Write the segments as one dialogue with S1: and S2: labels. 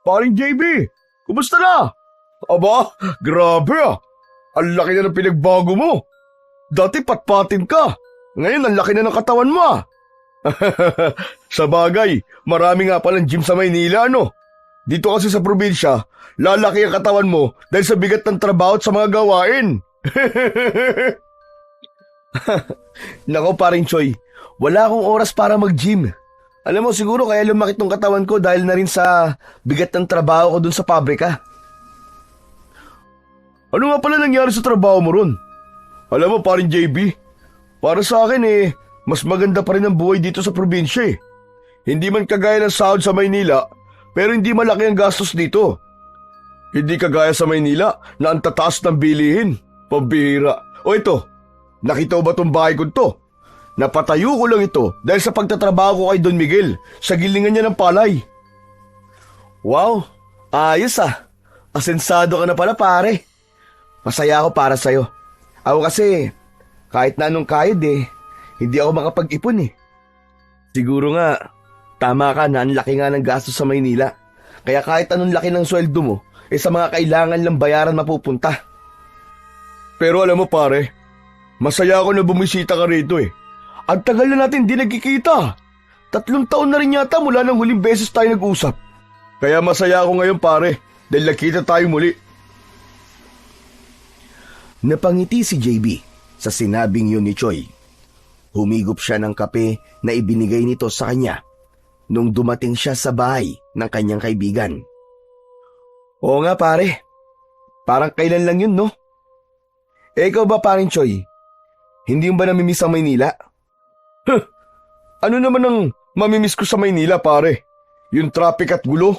S1: Paring JB, kumusta na? Aba, grabe ah. Ang laki na ng pinagbago mo. Dati patpatin ka. Ngayon ang laki na ng katawan mo ah. Sa bagay, marami nga palang gym sa Maynila ano. Dito kasi sa probinsya, lalaki ang katawan mo dahil sa bigat ng trabaho at sa mga gawain.
S2: Nako paring Choy, wala akong oras para mag-gym. Alam mo siguro kaya lumaki tong katawan ko dahil na rin sa bigat ng trabaho ko dun sa pabrika.
S1: Ano nga pala nangyari sa trabaho mo ron? Alam mo paring JB, para sa akin mas maganda pa rin ang buhay dito sa probinsya eh. Hindi man kagaya ng sahod sa Maynila, pero hindi malaki ang gastos dito. Hindi kagaya sa Maynila na ang tataas ng bilihin. Pambihira. O ito, nakita mo ba tong bahay ko to? Napatayo ko lang ito dahil sa pagtatrabaho ko kay Don Miguel sa gilingan niya ng palay.
S2: Wow, ayos ah. Asensado ka na pala pare. Masaya ako para sa'yo. Ako kasi, kahit na anong kayod hindi ako makapag-ipon eh. Siguro nga, tama ka na ang laki nga ng gastos sa Maynila. Kaya kahit anong laki ng sweldo mo, sa mga kailangan lang bayaran mapupunta.
S1: Pero alam mo pare, masaya ako na bumisita ka rito eh. Ang tagal na natin di nagkikita. 3 taon na rin yata mula nang huling beses tayo nag-usap. Kaya masaya ako ngayon pare, dahil nakita tayo muli.
S2: Napangiti si JB sa sinabing yun ni Choy. Humigop siya ng kape na ibinigay nito sa kanya nung dumating siya sa bahay ng kanyang kaibigan. Oo nga pare, parang kailan lang yun no? Ikaw ba paring Choy? Hindi mo ba namimiss ang Maynila?
S1: Ano naman ang mamimiss ko sa Maynila pare? Yung traffic at gulo?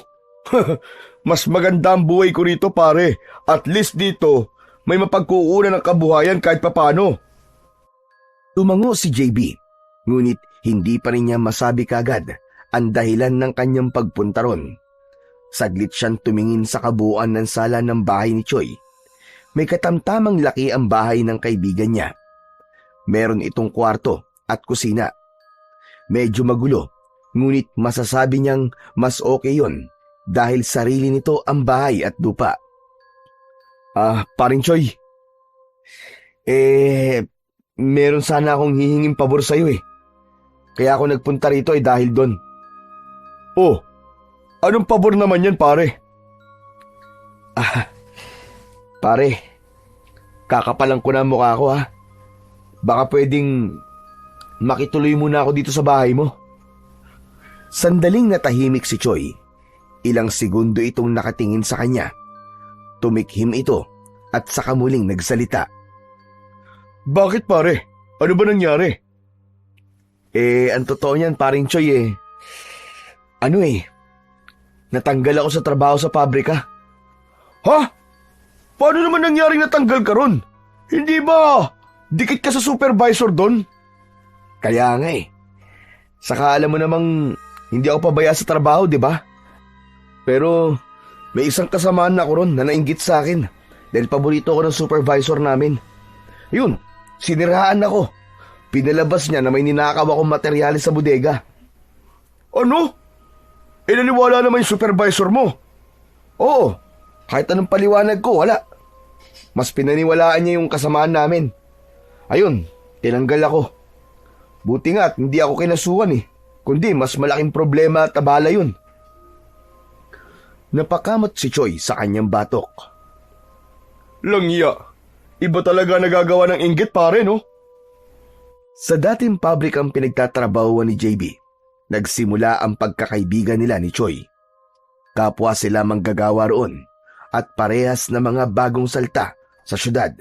S1: Mas maganda ang buhay ko rito pare. At least dito, may mapagkuunan ng kabuhayan kahit papano.
S2: Tumango si JB, ngunit hindi pa rin niya masabi kagad ang dahilan ng kanyang pagpunta ron. Saglit siyang tumingin sa kabuuan ng sala ng bahay ni Choy. May katamtamang laki ang bahay ng kaibigan niya. Meron itong kwarto at kusina. Medyo magulo, ngunit masasabi niyang mas okay yon dahil sarili nito ang bahay at lupa. Paring Choy, meron sana akong hihinging pabor sa'yo eh. Kaya ako nagpunta rito dahil doon.
S1: Oh, anong pabor naman yan pare?
S2: Pare, kakapalang ko na ang mukha ko ha. Baka pwedeng makituloy muna ako dito sa bahay mo. Sandaling natahimik si Choy. Ilang segundo itong nakatingin sa kanya. Tumikhim ito at saka muling nagsalita.
S1: Bakit pare? Ano ba nangyari?
S2: Ang totoo niyan paring Choy natanggal ako sa trabaho sa pabrika.
S1: Ha? Paano naman nangyaring natanggal ka ron? Hindi ba dikit ka sa supervisor doon?
S2: Kaya nga Saka alam mo namang hindi ako pabaya sa trabaho, di ba? Pero may isang kasamaan na ako ron na nainggit sa akin dahil paborito ko ng supervisor namin. Yun, siniraan ako. Pinalabas niya na may ninakaw akong materyales sa bodega.
S1: Ano? Naniwala naman yung supervisor mo?
S2: Oo, kahit anong paliwanag ko, wala. Mas pinaniwalaan niya yung kasamaan namin. Ayun, tinanggal ako. Buti nga at hindi ako kinasuhan kundi mas malaking problema at abala yun. Napakamot si Choy sa kanyang batok.
S1: Langya, iba talaga nagagawa ng inggit pare no?
S2: Sa dating pabrikang pinagtatrabahuan ni JB, nagsimula ang pagkakaibigan nila ni Choy. Kapwa sila manggagawa roon at parehas na mga bagong salta sa syudad.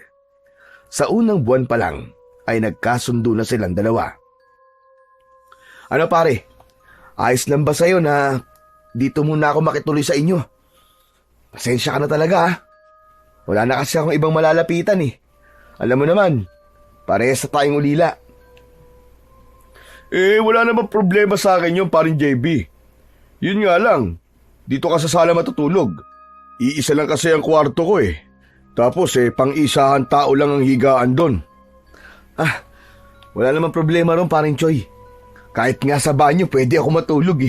S2: Sa unang buwan pa lang ay nagkasundo na silang dalawa. Ano pare, ayos lang ba sa'yo na dito muna ako makituloy sa inyo? Pasensya ka na talaga Wala na kasi akong ibang malalapitan Alam mo naman, parehas na tayong ulila.
S1: Wala namang problema sa akin yung paring JB. Yun nga lang, dito ka sa sala matutulog. Iisa lang kasi ang kwarto ko Tapos pang-isahan tao lang ang higaan doon.
S2: Wala namang problema ron paring Choy. Kahit nga sa banyo pwede ako matulog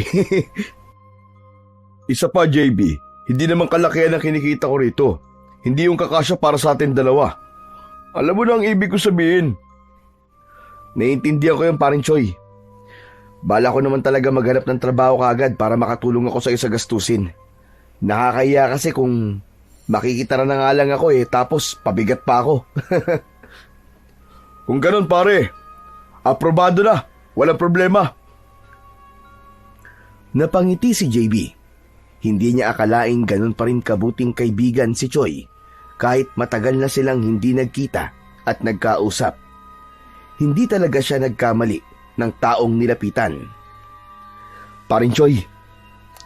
S1: Isa pa JB, Hindi naman kalakihan ang kinikita ko rito. Hindi yung kakasya para sa atin dalawa. Alam mo na ang ibig ko sabihin.
S2: Naiintindihan ko yung paring Choi. Bala ko naman talaga maghanap ng trabaho kaagad para makatulong ako sa isa gastusin. Nakakahiya kasi kung makikita na nga lang ako tapos pabigat pa ako.
S1: Kung ganun pare, aprobado na. Walang problema.
S2: Napangiti si JB. Hindi niya akalaing ganun pa rin kabuting kaibigan si Choi kahit matagal na silang hindi nagkita at nagkausap. Hindi talaga siya nagkamali ng taong nilapitan. Paring Choi,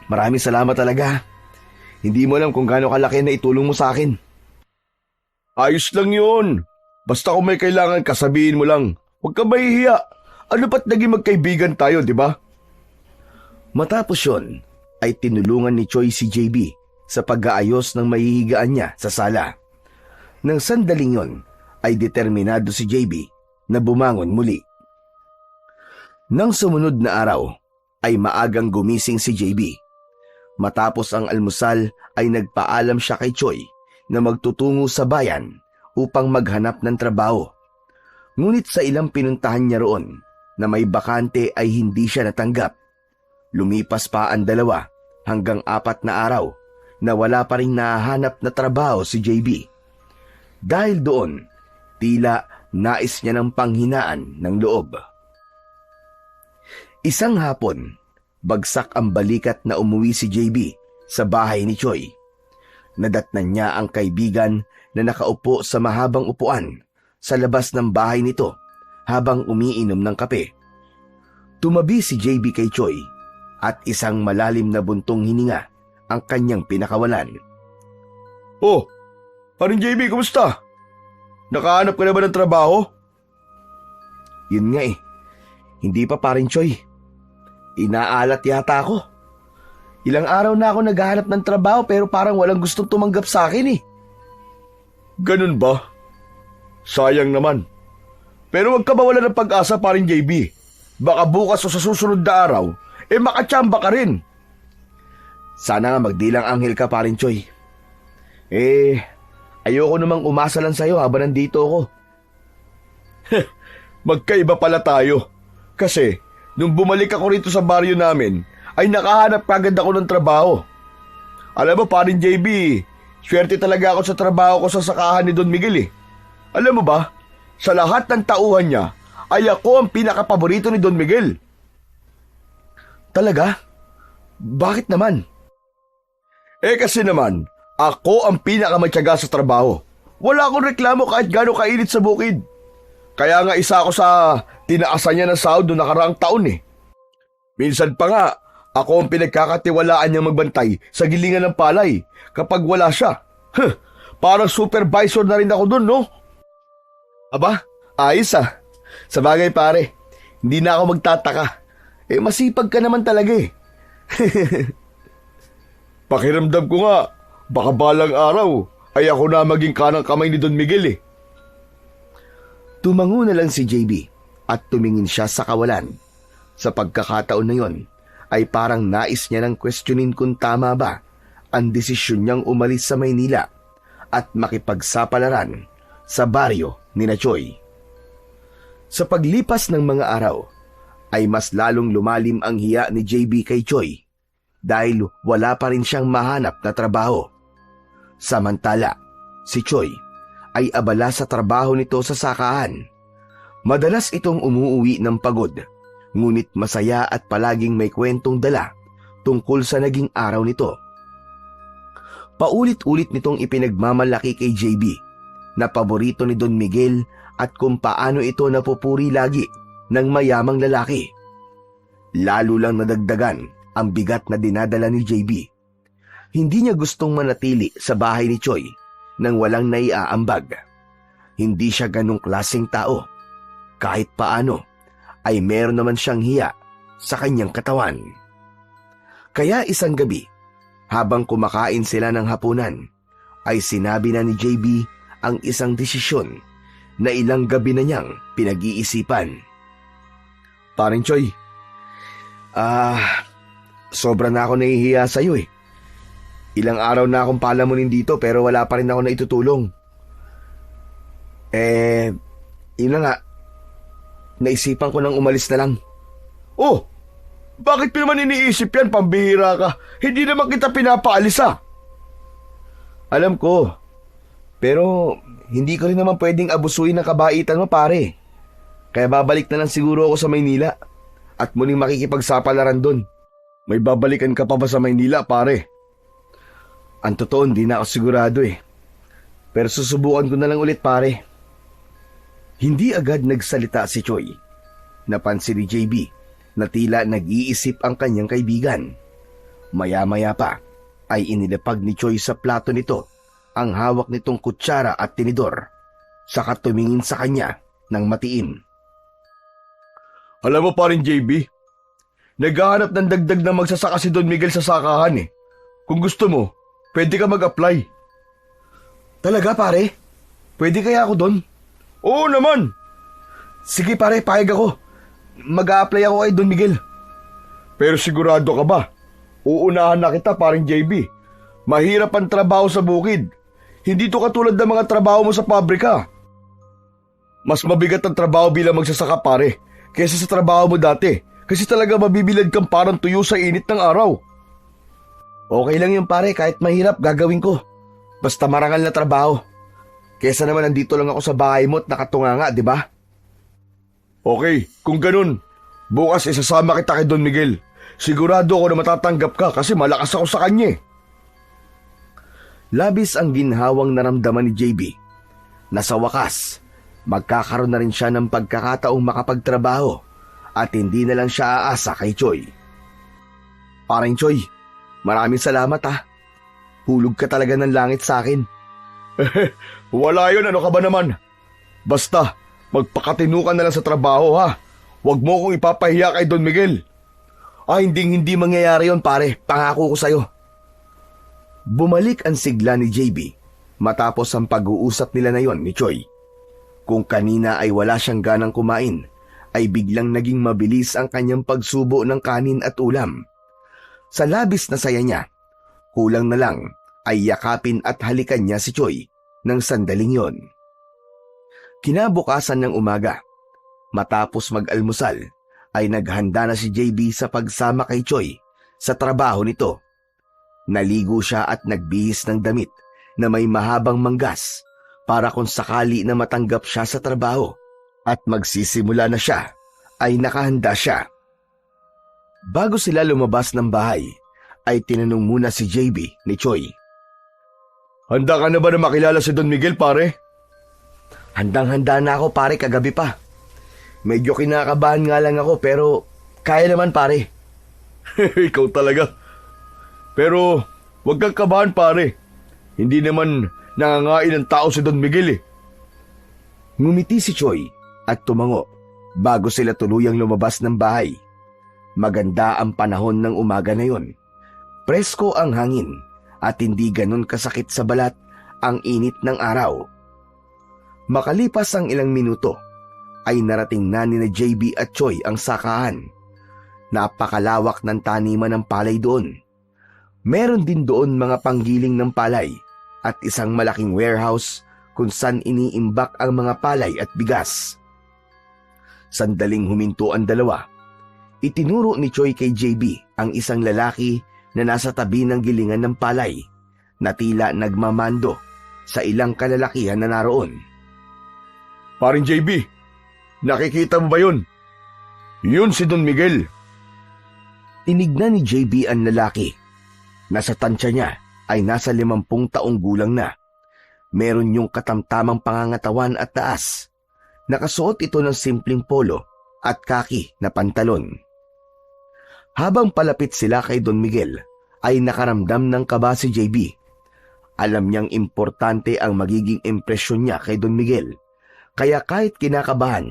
S2: maraming salamat talaga. Hindi mo alam kung gaano kalaki na itulong mo sa akin.
S1: Ayos lang yun. Basta kung may kailangan ka, sabihin mo lang. Huwag ka mahihiya. Ano ba't naging magkaibigan tayo, di ba?
S2: Matapos yun, ay tinulungan ni Choi si JB sa pag-aayos ng mahihigaan niya sa sala. Nang sandaling yon, ay determinado si JB na bumangon muli. Nang sumunod na araw, ay maagang gumising si JB. Matapos ang almusal ay nagpaalam siya kay Choi na magtutungo sa bayan upang maghanap ng trabaho. Ngunit sa ilang pinuntahan niya roon na may bakante ay hindi siya natanggap. Lumipas pa ang 2 hanggang 4 na araw na wala pa rin nahahanap na trabaho si JB. Dahil doon, tila nais niya ng panghinaan ng loob. Isang hapon, bagsak ang balikat na umuwi si JB sa bahay ni Choi. Nadatnan niya ang kaibigan na nakaupo sa mahabang upuan sa labas ng bahay nito habang umiinom ng kape. Tumabi si JB kay Choi at isang malalim na buntong hininga ang kanyang pinakawalan.
S1: Oh, paring JB, kumusta? Nakahanap ka na ba ng trabaho?
S2: Yun nga hindi pa paring Choi. Inaalat yata ako. Ilang araw na ako naghahanap ng trabaho pero parang walang gustong tumanggap sa akin
S1: Ganun ba? Sayang naman. Pero wag ka mawala ng pag-asa, paring JB. Baka bukas o sa susunod na araw, makatsamba ka rin.
S2: Sana nga magdilang anghel ka, paring Choi. Ayoko namang umasa lang sa'yo habang nandito ako.
S1: Magkaiba pala tayo. Kasi, nung bumalik ako rito sa baryo namin, ay nakahanap kagad ako ng trabaho. Alam mo, paring JB, swerte talaga ako sa trabaho ko sa sakahan ni Don Miguel Alam mo ba, sa lahat ng tauhan niya, ay ako ang pinakapaborito ni Don Miguel.
S2: Talaga? Bakit naman?
S1: Kasi naman, ako ang pinakamatyaga sa trabaho. Wala akong reklamo kahit gaano kainit sa bukid. Kaya nga isa ako sa tinaasan niya ng sahod noong nakaraang taon Minsan pa nga, ako ang pinagkakatiwalaan niyang magbantay sa gilingan ng palay kapag wala siya. Parang supervisor na rin ako dun, no?
S2: Aba, ayos Sa bagay pare, hindi na ako magtataka. Masipag ka naman talaga
S1: Pakiramdam ko nga, baka balang araw ay ako na maging kanang kamay ni Don Miguel
S2: Tumango na lang si JB at tumingin siya sa kawalan. Sa pagkakataon na yon, ay parang nais niya nang questionin kung tama ba ang desisyon niyang umalis sa Maynila at makipagsapalaran sa baryo ni Choi. Sa paglipas ng mga araw, ay mas lalong lumalim ang hiya ni JB kay Choi dahil wala pa rin siyang mahanap na trabaho. Samantala, si Choi ay abala sa trabaho nito sa sakahan. Madalas itong umuuwi ng pagod, ngunit masaya at palaging may kwentong dala tungkol sa naging araw nito. Paulit-ulit nitong ipinagmamalaki kay JB na paborito ni Don Miguel at kung paano ito napupuri lagi ng mayamang lalaki. Lalo lang nadagdagan ang bigat na dinadala ni JB. Hindi niya gustong manatili sa bahay ni Choi nang walang naiaambag. Hindi siya ganong klaseng tao. Kahit paano, ay meron naman siyang hiya sa kanyang katawan. Kaya isang gabi, habang kumakain sila ng hapunan, ay sinabi na ni JB ang isang desisyon na ilang gabi na niyang pinag-iisipan.
S1: Paring Choi,
S2: sobra na ako nahihiya sa'yo Ilang araw na akong palamunin dito pero wala pa rin ako na itutulong. Yun na nga. Naisipan ko nang umalis na lang.
S1: Oh, bakit pa naman iniisip yan, pambihira ka? Hindi naman kita pinapaalis
S2: Alam ko. Pero hindi ko rin naman pwedeng abusuin ng kabaitan mo, pare. Kaya babalik na lang siguro ako sa Maynila at muling makikipagsapalaran doon.
S1: May babalikan ka pa ba sa Maynila, pare?
S2: Ang totoo, hindi na ako sigurado Pero susubukan ko na lang ulit, pare. Hindi agad nagsalita si Choi. Napansin ni JB na tila nag-iisip ang kanyang kaibigan. Maya-maya pa ay inilapag ni Choi sa plato nito ang hawak nitong kutsara at tinidor, saka tumingin sa kanya ng matiim.
S1: Alam mo pa rin, JB, naghahanap ng dagdag na magsasaka si Don Miguel sa sakahan Kung gusto mo, pwede ka mag-apply.
S2: Talaga, pare? Pwede kaya ako doon?
S1: Oo naman.
S2: Sige, pare, payag ako. Mag-a-apply ako kay Don Miguel.
S1: Pero sigurado ka ba? Uunahan na kita, paring JB. Mahirap ang trabaho sa bukid. Hindi to katulad ng mga trabaho mo sa pabrika. Mas mabigat ang trabaho bilang magsasaka, pare, kaysa sa trabaho mo dati. Kasi talaga mabibilad kang parang tuyo sa init ng araw.
S2: Okay lang yun, pare, kahit mahirap gagawin ko. Basta marangal na trabaho. Kaysa naman nandito lang ako sa bahay mo at nakatunganga, di ba?
S1: Okay, kung ganun, bukas isasama kita kay Don Miguel. Sigurado ako na matatanggap ka kasi malakas ako sa kanya
S2: Labis ang ginhawang naramdaman ni JB na sa wakas, magkakaroon na rin siya ng pagkakataong makapagtrabaho at hindi na lang siya aasa kay Choi. Parang Choi, maraming salamat Hulog ka talaga ng langit sa akin.
S1: Wala yun, ano ka ba naman? Basta, magpakatino ka na lang sa trabaho Huwag mo kong ipapahiya kay Don Miguel.
S2: Hindi mangyayari yon, pare. Pangako ko sa'yo. Bumalik ang sigla ni JB matapos ang pag-uusap nila na yon ni Choi. Kung kanina ay wala siyang ganang kumain, ay biglang naging mabilis ang kanyang pagsubo ng kanin at ulam. Sa labis na saya niya, kulang na lang ay yakapin at halikan niya si Choi ng sandaling yon. Kinabukasan ng umaga, matapos mag-almusal, ay naghanda na si JB sa pagsama kay Choi sa trabaho nito. Naligo siya at nagbihis ng damit na may mahabang manggas para kung sakali na matanggap siya sa trabaho at magsisimula na siya, ay nakahanda siya. Bago sila lumabas ng bahay, ay tinanong muna si JB ni Choi.
S1: Handa ka na ba na makilala si Don Miguel, pare?
S2: Handang-handa na ako, pare, kagabi pa. Medyo kinakabahan nga lang ako pero kaya naman, pare.
S1: Ikaw talaga. Pero huwag kang kabahan, pare. Hindi naman nangangain ng tao si Don Miguel
S2: Ngumiti si Choi at tumango bago sila tuluyang lumabas ng bahay. Maganda ang panahon ng umaga na yon. Presko ang hangin at hindi ganun kasakit sa balat ang init ng araw. Makalipas ang ilang minuto, ay narating na ni JB at Choi ang sakahan. Napakalawak ng taniman ng palay doon. Meron din doon mga panggiling ng palay at isang malaking warehouse kung saan iniimbak ang mga palay at bigas. Sandaling huminto ang dalawa. Itinuro ni Choi kay JB ang isang lalaki na nasa tabi ng gilingan ng palay na tila nagmamando sa ilang kalalakihan na naroon.
S1: Paring JB, nakikita mo ba yun? Yun si Don Miguel.
S2: Tinignan ni JB ang lalaki. Nasa tansya niya ay nasa 50 taong gulang na. Meron yung katamtamang pangangatawan at taas. Nakasuot ito ng simpleng polo at kaki na pantalon. Habang palapit sila kay Don Miguel, ay nakaramdam ng kaba si JB. Alam niyang importante ang magiging impresyon niya kay Don Miguel. Kaya kahit kinakabahan,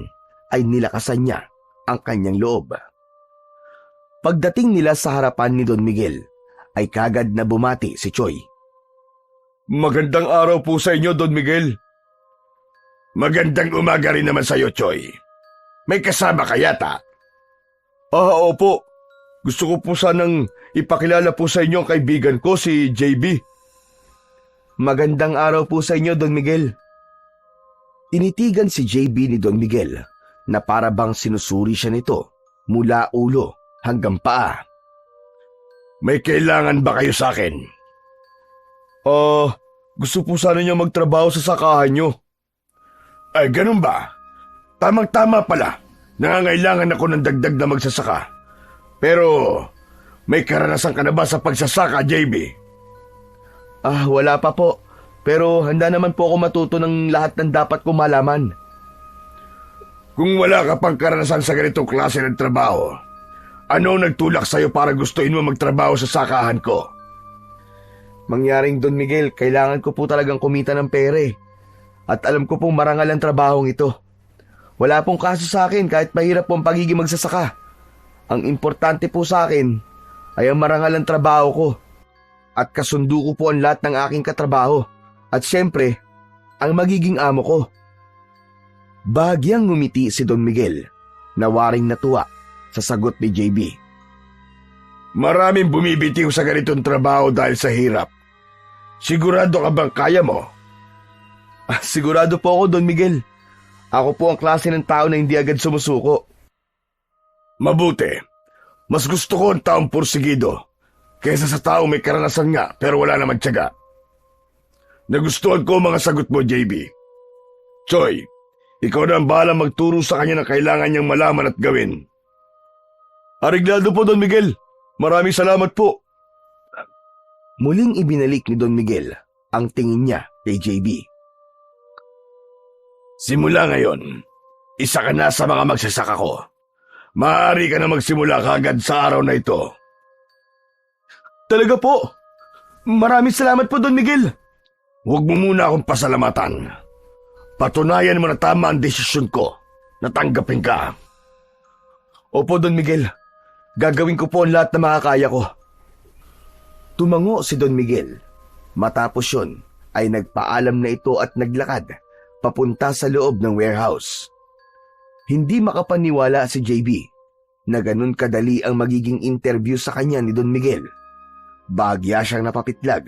S2: ay nilakasan niya ang kanyang loob. Pagdating nila sa harapan ni Don Miguel, ay kagad na bumati si Choi.
S1: Magandang araw po sa inyo, Don Miguel.
S3: Magandang umaga rin naman sa iyo, Choi. May kasama ka yata?
S1: Opo. Gusto ko po sanang ipakilala po sa inyo ang kaibigan ko, si JB.
S2: Magandang araw po sa inyo, Don Miguel. Tinitigan si JB ni Don Miguel na para bang sinusuri siya nito mula ulo hanggang paa.
S3: May kailangan ba kayo sa akin?
S1: Gusto po sana niyo magtrabaho sa sakahan niyo.
S3: Ay, ganun ba? Tamang-tama pala. Nangangailangan ako ng dagdag na magsasaka. Pero, may karanasan ka na ba sa pagsasaka, JB?
S2: Wala pa po. Pero handa naman po ako matuto ng lahat ng dapat kong malaman.
S3: Kung wala ka pang karanasan sa ganitong klase ng trabaho, ano ang nagtulak sa'yo para gustuin mo magtrabaho sa sakahan ko?
S2: Mangyaring Don Miguel, kailangan ko po talagang kumita ng pere. At alam ko pong marangal ang trabahong ito. Wala pong kaso sa akin kahit mahirap po ang pagiging magsasaka. Ang importante po sa akin ay ang marangal ang trabaho ko. At kasundo ko po ang lahat ng aking katrabaho. At siyempre, ang magiging amo ko. Bahagyang ngumiti si Don Miguel na waring natuwa sa sagot ni JB.
S3: Maraming bumibitiw sa ganitong trabaho dahil sa hirap. Sigurado ka bang kaya mo?
S2: Sigurado po ako, Don Miguel. Ako po ang klase ng tao na hindi agad sumusuko.
S3: Mabuti. Mas gusto ko ang taong pursigido kaysa sa taong may karanasan nga pero wala naman tiyaga. Nagustuhan ko mga sagot mo, JB. Choy, ikaw na ang bahalang magturo sa kanya ng kailangan niyang malaman at gawin.
S1: Ariglado po, Don Miguel. Maraming salamat po.
S2: Muling ibinalik ni Don Miguel ang tingin niya kay JB.
S3: Simula ngayon, isa ka na sa mga magsasaka ko. Maaari ka na magsimula kagad sa araw na ito.
S1: Talaga po? Maraming salamat po, Don Miguel.
S3: Huwag mo muna akong pasalamatan. Patunayan mo na tama ang desisyon ko. Natanggapin ka.
S2: Opo, Don Miguel. Gagawin ko po ang lahat na makakaya ko. Tumango si Don Miguel. Matapos yun, ay nagpaalam na ito at naglakad papunta sa loob ng warehouse. Hindi makapaniwala si JB na ganun kadali ang magiging interview sa kanya ni Don Miguel. Bahagya siyang napapitlag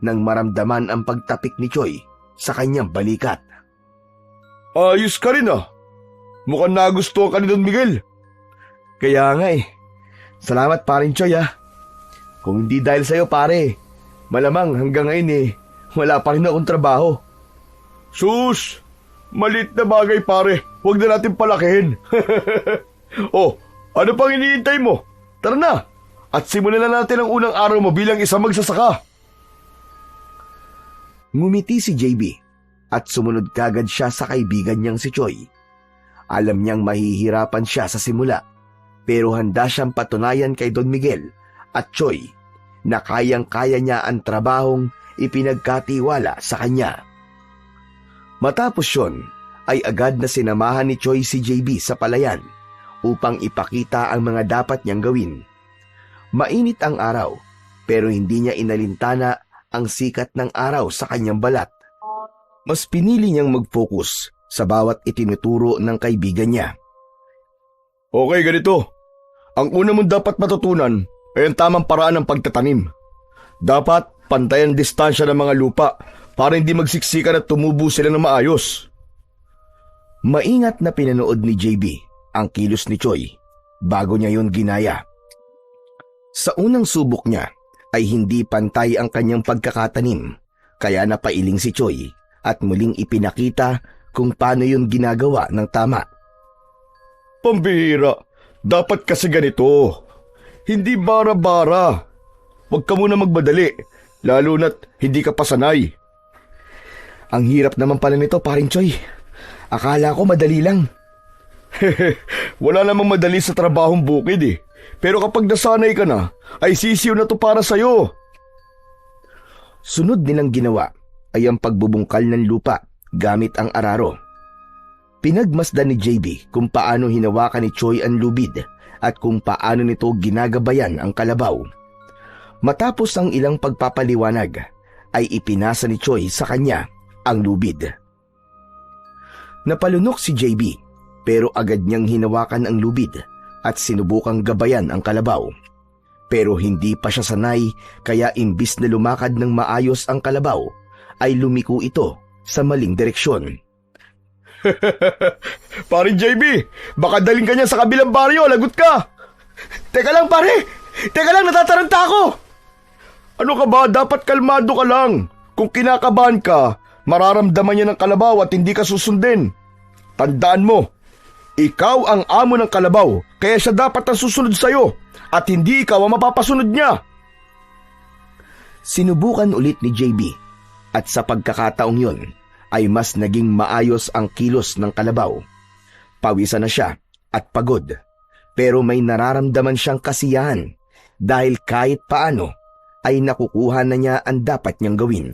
S2: nang maramdaman ang pagtapik ni Choy sa kanyang balikat.
S1: Ayos ka rin ah. Mukhang nagustuhan ka ni Don Miguel.
S2: Kaya nga eh. Salamat parin Choy ah. Kung hindi dahil sa'yo pare, malamang hanggang ngayon eh, wala pa rin akong trabaho.
S1: Sus! Malit na bagay pare. Huwag na natin palakihin. Oh, ano pang iniintay mo? Tara na! At simulan na natin ang unang araw mo bilang isang magsasaka.
S2: Ngumiti si JB at sumunod kagad siya sa kaibigan niyang si Choy. Alam niyang mahihirapan siya sa simula, pero handa siyang patunayan kay Don Miguel at Choy na kayang-kaya niya ang trabahong ipinagkatiwala sa kanya. Matapos yun, ay agad na sinamahan ni Choy si JB sa palayan upang ipakita ang mga dapat niyang gawin. Mainit ang araw, pero hindi niya inalintana ang sikat ng araw sa kanyang balat. Mas pinili niyang mag-focus sa bawat itinuturo ng kaibigan niya.
S1: Okay, ganito. Ang una mong dapat matutunan ay ang tamang paraan ng pagtatanim. Dapat pantay ang distansya ng mga lupa para hindi magsiksikan at tumubo sila ng maayos.
S2: Maingat na pinanood ni JB ang kilos ni Choy bago niya yon ginaya. Sa unang subok niya ay hindi pantay ang kanyang pagkakatanim, kaya napailing si Choy at muling ipinakita kung paano yon ginagawa ng tama.
S1: Pambihira, dapat kasi ganito. Hindi bara-bara. Huwag ka muna magmadali, lalo na't hindi ka pasanay.
S2: Ang hirap naman pala nito, paring Choy. Akala ko madali lang.
S1: Wala namang madali sa trabahong bukid eh. Pero kapag nasanay ka na, ay sisiw na to para sa'yo.
S2: Sunod nilang ginawa ay ang pagbubungkal ng lupa gamit ang araro. Pinagmasdan ni JB kung paano hinawakan ni Choy ang lubid at kung paano nito ginagabayan ang kalabaw. Matapos ang ilang pagpapaliwanag, ay ipinasa ni Choy sa kanya ang lubid. Napalunok si JB pero agad niyang hinawakan ang lubid at sinubukang gabayan ang kalabaw. Pero hindi pa siya sanay kaya imbis na lumakad ng maayos ang kalabaw, ay lumiko ito sa maling direksyon.
S1: Paring JB, baka daling ka niya sa kabilang baryo, lagot ka! Teka lang pare! Teka lang, natataranta ako! Ano ka ba? Dapat kalmado ka lang. Kung kinakabahan ka, mararamdaman niya ng kalabaw at hindi ka susundin. Tandaan mo, ikaw ang amo ng kalabaw, kaya siya dapat ang susunod sa'yo at hindi ikaw ang mapapasunod niya.
S2: Sinubukan ulit ni JB at sa pagkakataong yun ay mas naging maayos ang kilos ng kalabaw. Pawisan na siya at pagod, pero may nararamdaman siyang kasiyahan dahil kahit paano ay nakukuha na niya ang dapat niyang gawin.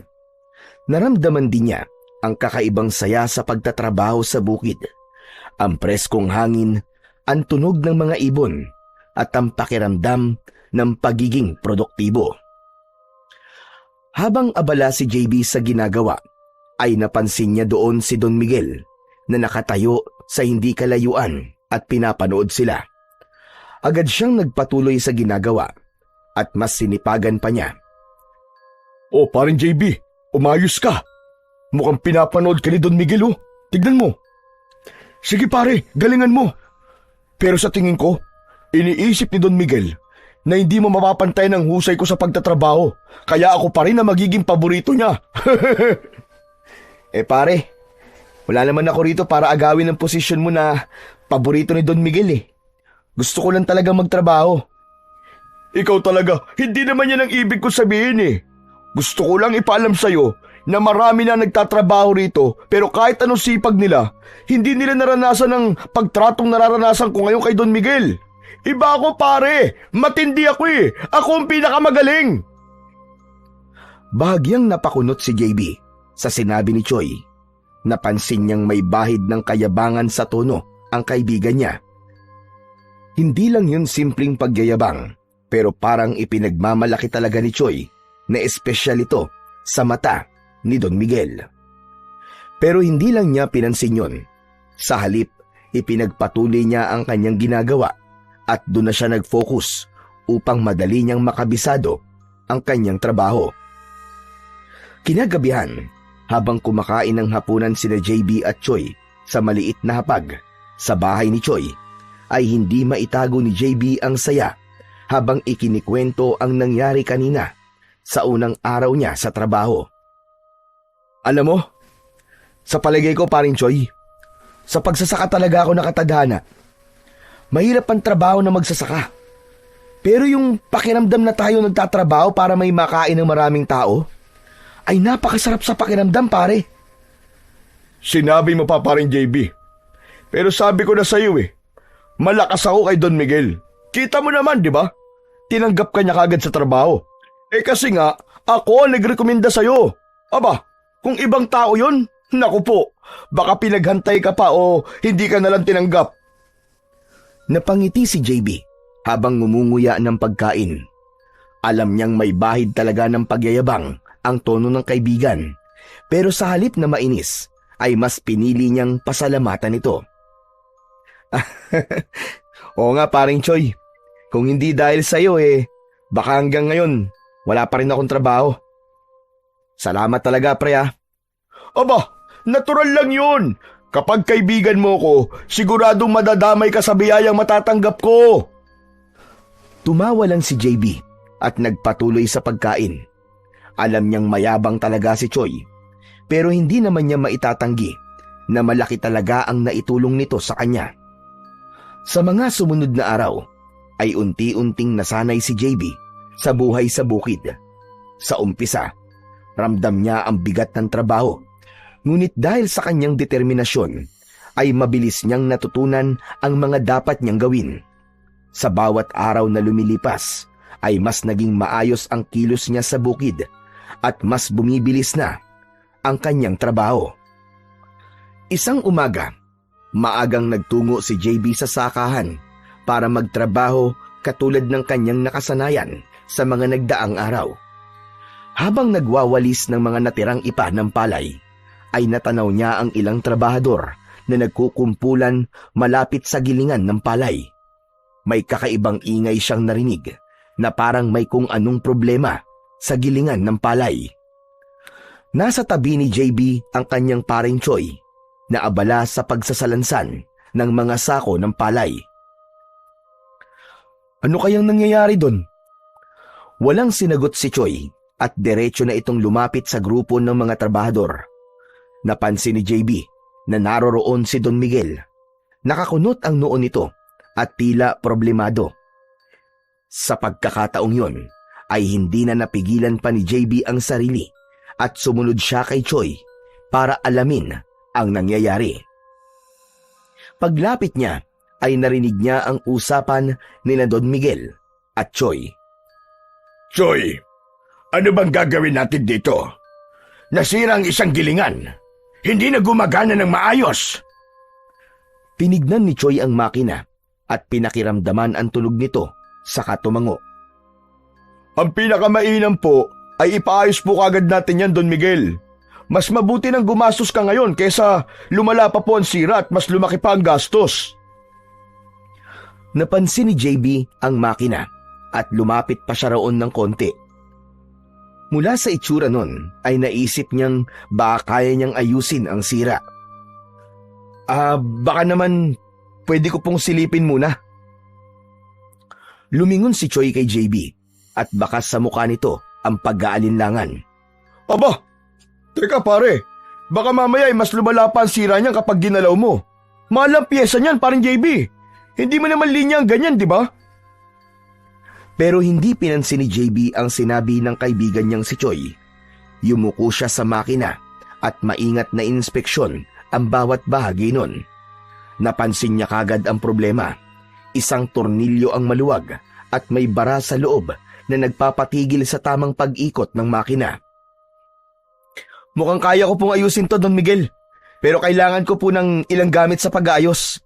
S2: Naramdaman din niya ang kakaibang saya sa pagtatrabaho sa bukid, ang preskong hangin, ang tunog ng mga ibon, at ang pakiramdam ng pagiging produktibo. Habang abala si JB sa ginagawa, ay napansin niya doon si Don Miguel na nakatayo sa hindi kalayuan at pinapanood sila. Agad siyang nagpatuloy sa ginagawa at mas sinipagan pa niya.
S1: Oh, paring JB, umayos ka. Mukhang pinapanood ka ni Don Miguel, oh. Tignan mo. Sige pare, galingan mo. Pero sa tingin ko, iniisip ni Don Miguel na hindi mo mapapantay ng husay ko sa pagtatrabaho, kaya ako pa rin na magiging paborito niya.
S2: Pare, wala naman ako rito para agawin ang posisyon mo na paborito ni Don Miguel eh. Gusto ko lang talaga magtrabaho.
S1: Ikaw talaga, hindi naman yan ang ibig ko sabihin eh. Gusto ko lang ipaalam sa'yo na marami na nagtatrabaho rito pero kahit anong sipag nila, hindi nila naranasan ang pagtratong nararanasan ko ngayon kay Don Miguel. Iba ako pare, matindi ako eh. Ako ang pinakamagaling.
S2: Bahagyang napakunot si JB sa sinabi ni Choi. Napansin niyang may bahid ng kayabangan sa tono ang kaibigan niya. Hindi lang yun simpleng pagyayabang, pero parang ipinagmamalaki talaga ni Choi na espesyal ito sa mata ni Don Miguel. Pero hindi lang niya pinansin yun. Sa halip, ipinagpatuloy niya ang kanyang ginagawa at doon na siya nag-focus upang madali niyang makabisado ang kanyang trabaho. Kinagabihan, habang kumakain ng hapunan sina JB at Choi sa maliit na hapag sa bahay ni Choi, ay hindi maitago ni JB ang saya habang ikinikwento ang nangyari kanina sa unang araw niya sa trabaho.
S1: Alam mo, sa palagay ko paring Choi, sa pagsasaka talaga ako nakatadhana. Mahirap ang trabaho na magsasaka. Pero yung pakiramdam na tayo nagtatrabaho para may makain ng maraming tao, ay napakasarap sa pakiramdam pare. Sinabi mo pa paring JB. Pero sabi ko na sa iyo eh, malakas ako kay Don Miguel. Kita mo naman, di ba? Tinanggap ka niya kagad sa trabaho. Kasi nga, ako ang nagrekomenda sa'yo. Aba, kung ibang tao yun, naku po, baka pinaghantay ka pa o hindi ka nalang tinanggap.
S2: Napangiti si JB habang ngumunguya ng pagkain. Alam niyang may bahid talaga ng pagyayabang ang tono ng kaibigan, pero sa halip na mainis, ay mas pinili niyang pasalamatan ito.
S1: Oo nga paring Choi, kung hindi dahil sa'yo baka hanggang ngayon, wala pa rin akong trabaho.
S2: Salamat talaga pre ah.
S1: Aba, natural lang yun. Kapag kaibigan mo ko, siguradong madadamay ka sa biyayang matatanggap ko.
S2: Tumawa lang si JB at nagpatuloy sa pagkain. Alam niyang mayabang talaga si Choi, pero hindi naman niya maitatanggi na malaki talaga ang naitulong nito sa kanya. Sa mga sumunod na araw, ay unti-unting nasanay si JB sa buhay sa bukid. Sa umpisa, ramdam niya ang bigat ng trabaho, ngunit dahil sa kanyang determinasyon, ay mabilis niyang natutunan ang mga dapat niyang gawin. Sa bawat araw na lumilipas, ay mas naging maayos ang kilos niya sa bukid at mas bumibilis na ang kanyang trabaho. Isang umaga, maagang nagtungo si JB sa sakahan para magtrabaho katulad ng kanyang nakasanayan sa mga nagdaang araw. Habang nagwawalis ng mga natirang ipa ng palay, ay natanaw niya ang ilang trabahador na nagkukumpulan malapit sa gilingan ng palay. May kakaibang ingay siyang narinig na parang may kung anong problema sa gilingan ng palay. Nasa tabi ni JB ang kanyang paring Choi na abala sa pagsasalansan ng mga sako ng palay. Ano kayang nangyayari doon? Walang sinagot si Choi at diretso na itong lumapit sa grupo ng mga trabahador. Napansin ni JB na naroroon si Don Miguel. Nakakunot ang noo nito at tila problemado. Sa pagkakataong yon ay hindi na napigilan pa ni JB ang sarili at sumunod siya kay Choi para alamin ang nangyayari. Paglapit niya ay narinig niya ang usapan nina Don Miguel at Choi.
S3: Choi, ano bang gagawin natin dito? Nasira ang isang gilingan. Hindi na gumagana ng maayos.
S2: Tinignan ni Choi ang makina at pinakiramdaman ang tunog nito saka tumango.
S1: Ang pinakamainam po ay ipaayos po kagad natin yan, Don Miguel. Mas mabuti nang gumastos ka ngayon kaysa lumala pa po ang sira at mas lumaki pa ang gastos.
S2: Napansin ni JB ang makina at lumapit pa siya roon ng konti. Mula sa itsura nun ay naisip niyang baka kaya niyang ayusin ang sira. Baka naman pwede ko pong silipin muna. Lumingon si Choi kay JB at bakas sa mukha nito ang pag-aalinlangan.
S1: Aba, teka pare, baka mamaya ay mas lumala pa ang sira niyan kapag ginalaw mo. Mahal ang pyesa niyan, parang JB. Hindi mo naman linya ang ganyan, di ba?
S2: Pero hindi pinansin ni JB ang sinabi ng kaibigan niyang si Choi. Yumuko siya sa makina at maingat na inspeksyon ang bawat bahagi nun. Napansin niya kagad ang problema. Isang tornilyo ang maluwag at may bara sa loob na nagpapatigil sa tamang pag-ikot ng makina.
S1: Mukhang kaya ko pong ayusin to, Don Miguel. Pero kailangan ko po ng ilang gamit sa pag-aayos.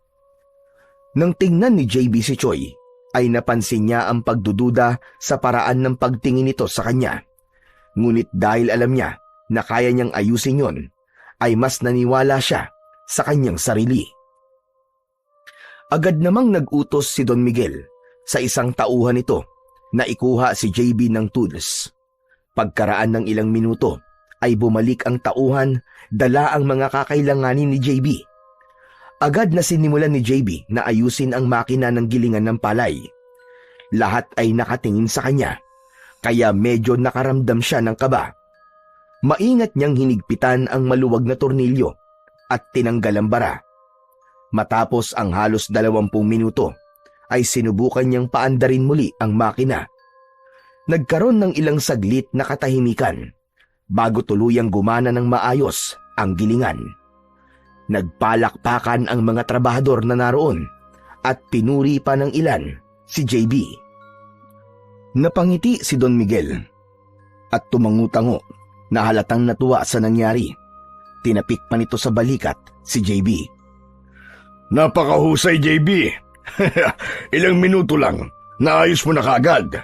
S2: Nang tingnan ni JB si Choi, ay napansin niya ang pagdududa sa paraan ng pagtingin nito sa kanya. Ngunit dahil alam niya na kaya niyang ayusin yon, ay mas naniwala siya sa kanyang sarili. Agad namang nag-utos si Don Miguel sa isang tauhan nito na ikuha si JB ng tools. Pagkaraan ng ilang minuto ay bumalik ang tauhan, dala ang mga kakailanganin ni JB. Agad na sinimulan ni JB na ayusin ang makina ng gilingan ng palay. Lahat ay nakatingin sa kanya, kaya medyo nakaramdam siya ng kaba. Maingat niyang hinigpitan ang maluwag na tornilyo at tinanggal ang bara. Matapos ang halos 20 minuto, ay sinubukan niyang paandarin muli ang makina. Nagkaroon ng ilang saglit na katahimikan bago tuluyang gumana ng maayos ang gilingan. Nagpalakpakan ang mga trabahador na naroon at pinuri pa ng ilan si JB. Napangiti si Don Miguel at tumangutango na halatang natuwa sa nangyari. Tinapik pa nito sa balikat si JB.
S3: Napakahusay, JB. Ilang minuto lang, naayos mo na kaagad.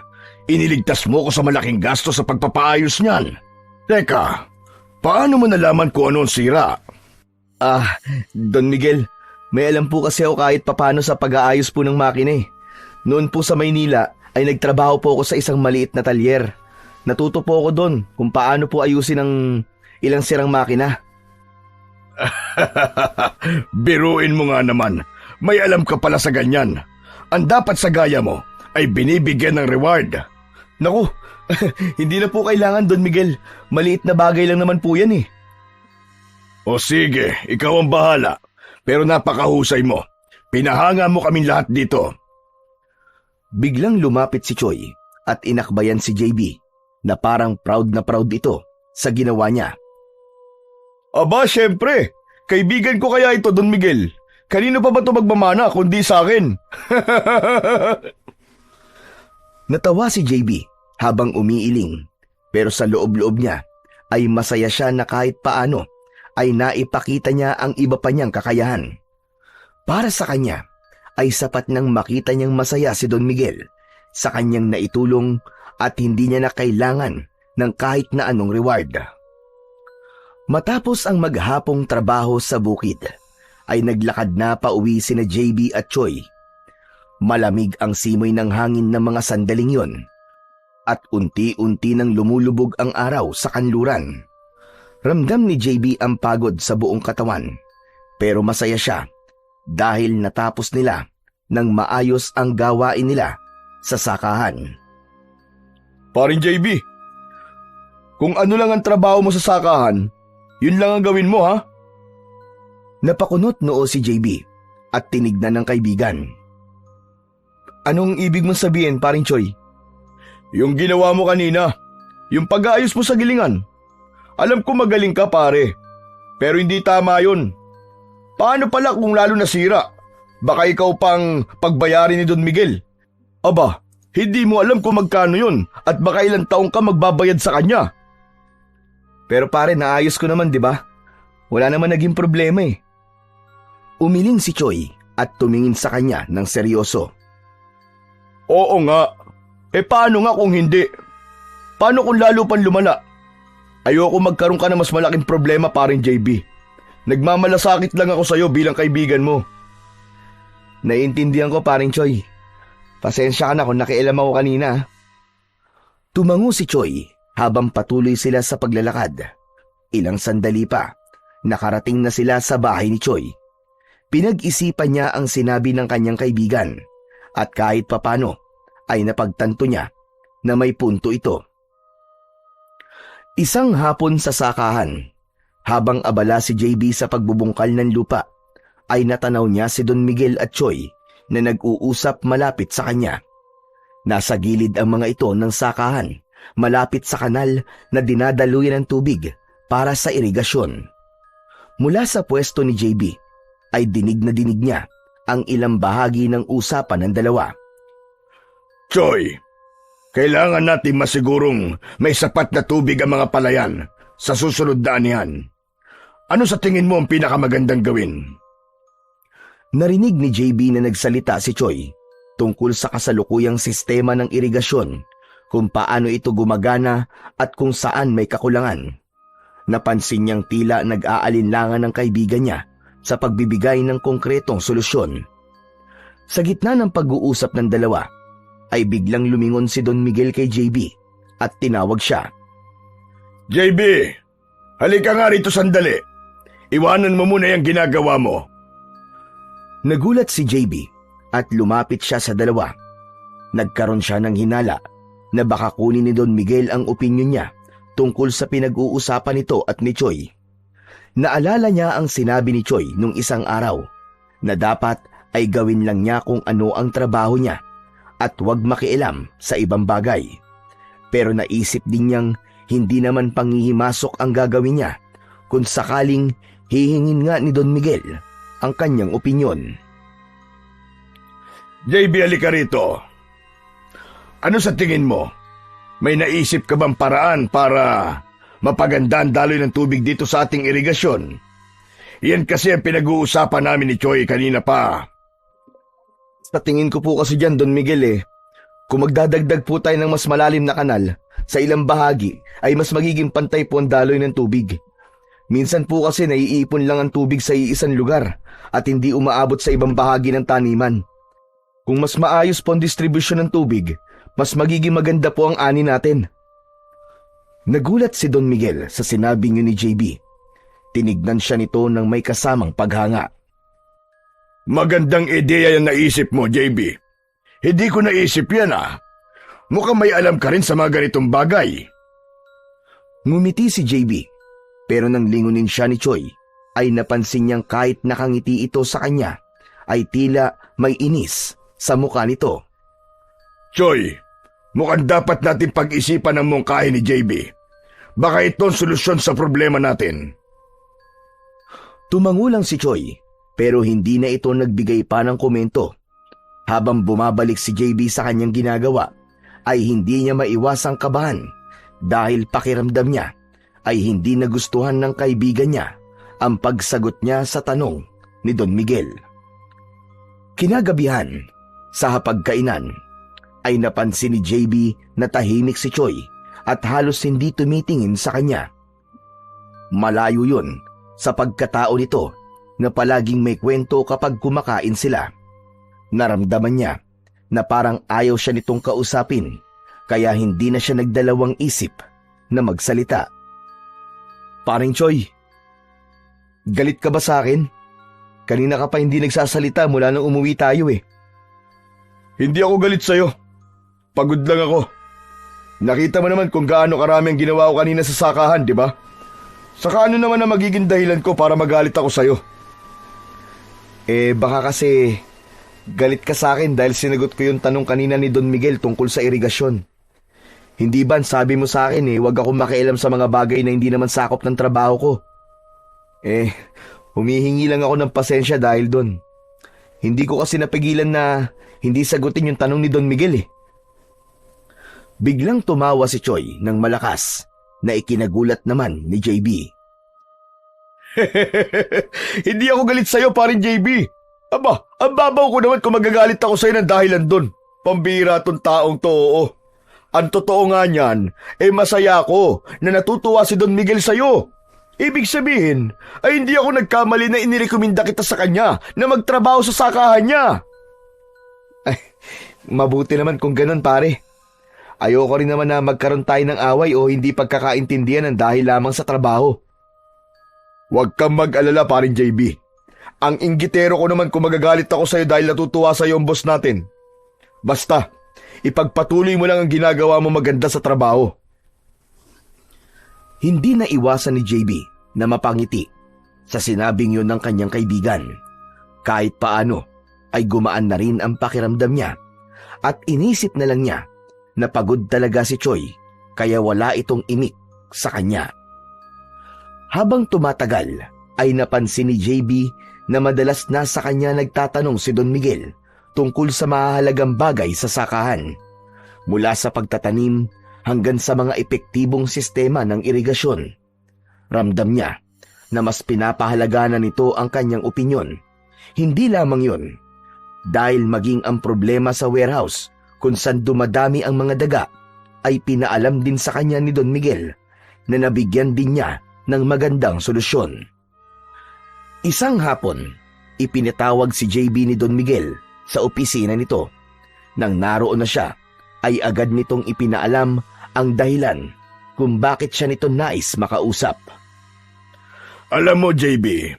S3: Iniligtas mo ko sa malaking gasto sa pagpapaayos niyan. Teka, paano mo nalaman kung ano ang sira?
S2: Don Miguel, may alam po kasi ako kahit papano sa pag-aayos po ng makina eh. Noon po sa Maynila ay nagtrabaho po ako sa isang maliit na talyer. Natuto po ako doon kung paano po ayusin ang ilang sirang makina.
S3: Biruin mo nga naman. May alam ka pala sa ganyan. Ang dapat sa gaya mo ay binibigyan ng reward.
S1: Naku, hindi na po kailangan, Don Miguel. Maliit na bagay lang naman po yan eh.
S3: O sige, ikaw ang bahala. Pero napakahusay mo. Pinahanga mo kaming lahat dito.
S2: Biglang lumapit si Choi at inakbayan si JB na parang proud na proud ito sa ginawa niya.
S1: Aba, syempre. Kaibigan ko kaya ito, Don Miguel. Kanino pa ba ito magmamana kundi sa akin?
S2: Natawa si JB habang umiiling, pero sa loob-loob niya ay masaya siya na kahit paano ay naipakita niya ang iba pa niyang kakayahan. Para sa kanya ay sapat nang makita niyang masaya si Don Miguel sa kanyang naitulong at hindi niya na kailangan ng kahit na anong reward. Matapos ang maghapong trabaho sa bukid, ay naglakad na pauwi sina JB at Choi. Malamig ang simoy ng hangin ng mga sandaling yon at unti-unti nang lumulubog ang araw sa kanluran. Ramdam ni JB ang pagod sa buong katawan, pero masaya siya dahil natapos nila nang maayos ang gawain nila sa sakahan.
S1: Paring JB, kung ano lang ang trabaho mo sa sakahan, yun lang ang gawin mo, ha?
S2: Napakunot noo si JB at tinignan ng kaibigan.
S1: Anong ibig mong sabihin, paring Choi? Yung ginawa mo kanina, yung pag-aayos mo sa gilingan. Alam ko magaling ka, pare, pero hindi tama yun. Paano pala kung lalo nasira? Baka ikaw pang pagbayarin ni Don Miguel. Aba, hindi mo alam kung magkano yun at baka ilang taong ka magbabayad sa kanya.
S2: Pero pare, naayos ko naman, di ba? Wala naman naging problema eh. Umiling si Choi at tumingin sa kanya ng seryoso.
S1: Oo nga. Paano nga kung hindi? Paano kung lalo pang lumala? Ayoko magkaroon ka ng mas malaking problema, paring JB. Nagmamalasakit lang ako sa'yo bilang kaibigan mo.
S2: Naiintindihan ko, paring Choi. Pasensya ka na kung nakialam ako kanina. Tumango si Choi habang patuloy sila sa paglalakad. Ilang sandali pa, nakarating na sila sa bahay ni Choi. Pinag-isipan niya ang sinabi ng kanyang kaibigan at kahit papano ay napagtanto niya na may punto ito. Isang hapon sa sakahan, habang abala si JB sa pagbubungkal ng lupa, ay natanaw niya si Don Miguel at Choi na nag-uusap malapit sa kanya. Nasa gilid ang mga ito ng sakahan, malapit sa kanal na dinadaluyan ng tubig para sa irigasyon. Mula sa pwesto ni JB, ay dinig na dinig niya ang ilang bahagi ng usapan ng dalawa.
S3: Choi, kailangan natin masigurong may sapat na tubig ang mga palayan sa susunod na anihan. Ano sa tingin mo ang pinakamagandang gawin?
S2: Narinig ni JB na nagsalita si Choi tungkol sa kasalukuyang sistema ng irigasyon, kung paano ito gumagana at kung saan may kakulangan. Napansin niyang tila nag-aalinlangan ng kaibigan niya sa pagbibigay ng konkretong solusyon. Sa gitna ng pag-uusap ng dalawa, ay biglang lumingon si Don Miguel kay JB at tinawag siya.
S3: JB, halika nga rito sandali. Iwanan mo muna yung ginagawa mo.
S2: Nagulat si JB at lumapit siya sa dalawa. Nagkaroon siya ng hinala na baka kunin ni Don Miguel ang opinyon niya tungkol sa pinag-uusapan nito at ni Choi. Naalala niya ang sinabi ni Choi nung isang araw na dapat ay gawin lang niya kung ano ang trabaho niya at huwag makialam sa ibang bagay. Pero naisip din niyang hindi naman panghihimasok ang gagawin niya kung sakaling hihingin nga ni Don Miguel ang kanyang opinyon.
S3: JB, halika rito. Ano sa tingin mo? May naisip ka bang paraan para mapaganda ang daloy ng tubig dito sa ating irigasyon? Yan kasi ang pinag-uusapan namin ni Choi kanina pa.
S2: Sa tingin ko po kasi dyan, Don Miguel kung magdadagdag po tayo ng mas malalim na kanal sa ilang bahagi ay mas magiging pantay po ang daloy ng tubig. Minsan po kasi naiipon lang ang tubig sa iisang lugar at hindi umaabot sa ibang bahagi ng taniman. Kung mas maayos po ang distribusyon ng tubig, mas magiging maganda po ang ani natin. Nagulat si Don Miguel sa sinabing yun ni JB. Tinignan siya nito ng may kasamang paghanga.
S3: Magandang ideya yung naisip mo, JB. Hindi ko naisip yan Mukhang may alam ka rin sa mga ganitong bagay.
S2: Ngumiti si JB, pero nang lingunin siya ni Choi, ay napansin niyang kahit nakangiti ito sa kanya, ay tila may inis sa mukha nito.
S3: Choi, mukhang dapat natin pag-isipan ang mungkahi ni JB. Baka ito ang solusyon sa problema natin.
S2: Tumango lang si Choi, pero hindi na ito nagbigay pa ng komento. Habang bumabalik si JB sa kanyang ginagawa, ay hindi niya maiwasang kabahan dahil pakiramdam niya ay hindi nagustuhan ng kaibigan niya ang pagsagot niya sa tanong ni Don Miguel. Kinagabihan, sa hapagkainan, ay napansin ni JB na tahimik si Choi at halos hindi tumitingin sa kanya. Malayo yun sa pagkatao nito na palaging may kwento kapag kumakain sila. Naramdaman niya na parang ayaw siya nitong kausapin kaya hindi na siya nagdalawang isip na magsalita. Paring Choi, galit ka ba sa akin? Kanina ka pa hindi nagsasalita mula nang umuwi tayo eh.
S1: Hindi ako galit sa'yo. Pagod lang ako. Nakita mo naman kung gaano karami ang ginawa ko kanina sa sakahan, di ba? Saka ano naman ang magiging dahilan ko para magalit ako sa'yo?
S2: Baka kasi galit ka sa akin dahil sinagot ko yung tanong kanina ni Don Miguel tungkol sa irigasyon. Hindi ba sabi mo sa akin huwag akong makialam sa mga bagay na hindi naman sakop ng trabaho ko? Humihingi lang ako ng pasensya dahil doon. Hindi ko kasi napigilan na hindi sagutin yung tanong ni Don Miguel. Biglang tumawa si Choi ng malakas na ikinagulat naman ni JB.
S1: Hindi ako galit sa'yo, parin JB. Aba, ang babaw ko naman kung magagalit ako sa'yo ng dahilan doon. Pambira tong taong to, oo. Ang totoo nga niyan, masaya ako na natutuwa si Don Miguel sa'yo. Ibig sabihin, ay hindi ako nagkamali na inirekomenda kita sa kanya na magtrabaho sa sakahan niya.
S2: Mabuti naman kung ganun, pare. Ayoko rin naman na magkaroon tayo ng away o hindi pagkakaintindihan ng dahil lamang sa trabaho.
S1: Huwag kang mag-alala, parin JB. Ang inggitero ko naman kung magagalit ako sa'yo dahil natutuwa sa'yo ang boss natin. Basta, ipagpatuloy mo lang ang ginagawa mo maganda sa trabaho.
S2: Hindi na iwasan ni JB na mapangiti sa sinabing yun ng kanyang kaibigan. Kahit paano ay gumaan na rin ang pakiramdam niya at inisip na lang niya na pagod talaga si Choi kaya wala itong imik sa kanya. Habang tumatagal ay napansin ni JB na madalas na sa kanya nagtatanong si Don Miguel tungkol sa mahalagang bagay sa sakahan, mula sa pagtatanim hanggang sa mga epektibong sistema ng irigasyon. Ramdam niya na mas pinapahalaga na nito ang kanyang opinyon. Hindi lamang yun, dahil maging ang problema sa warehouse kung saan dumadami ang mga daga ay pinaalam din sa kanya ni Don Miguel na nabigyan din niya ng magandang solusyon. Isang hapon, ipinatawag si JB ni Don Miguel sa opisina nito. Nang naroon na siya, ay agad nitong ipinaalam ang dahilan kung bakit siya nito nais makausap.
S3: Alam mo, JB,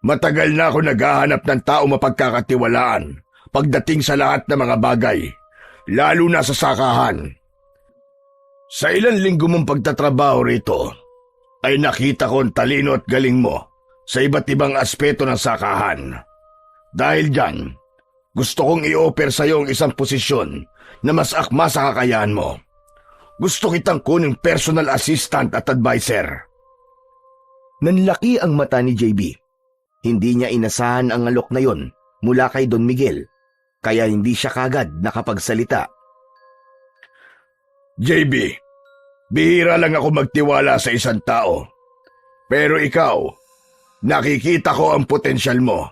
S3: matagal na ako naghahanap ng tao mapagkakatiwalaan pagdating sa lahat ng mga bagay, lalo na sa sakahan. Sa ilang linggo mong pagtatrabaho rito, ay nakita ko ang talino at galing mo sa iba't ibang aspeto ng sakahan. Dahil dyan, gusto kong i-offer sa iyo ang isang posisyon na mas akma sa kakayahan mo. Gusto kitang kuning personal assistant at advisor.
S2: Nanlaki ang mata ni JB. Hindi niya inasahan ang alok na yon mula kay Don Miguel, kaya hindi siya kagad nakapagsalita.
S3: JB, bihira lang ako magtiwala sa isang tao. Pero ikaw, nakikita ko ang potensyal mo.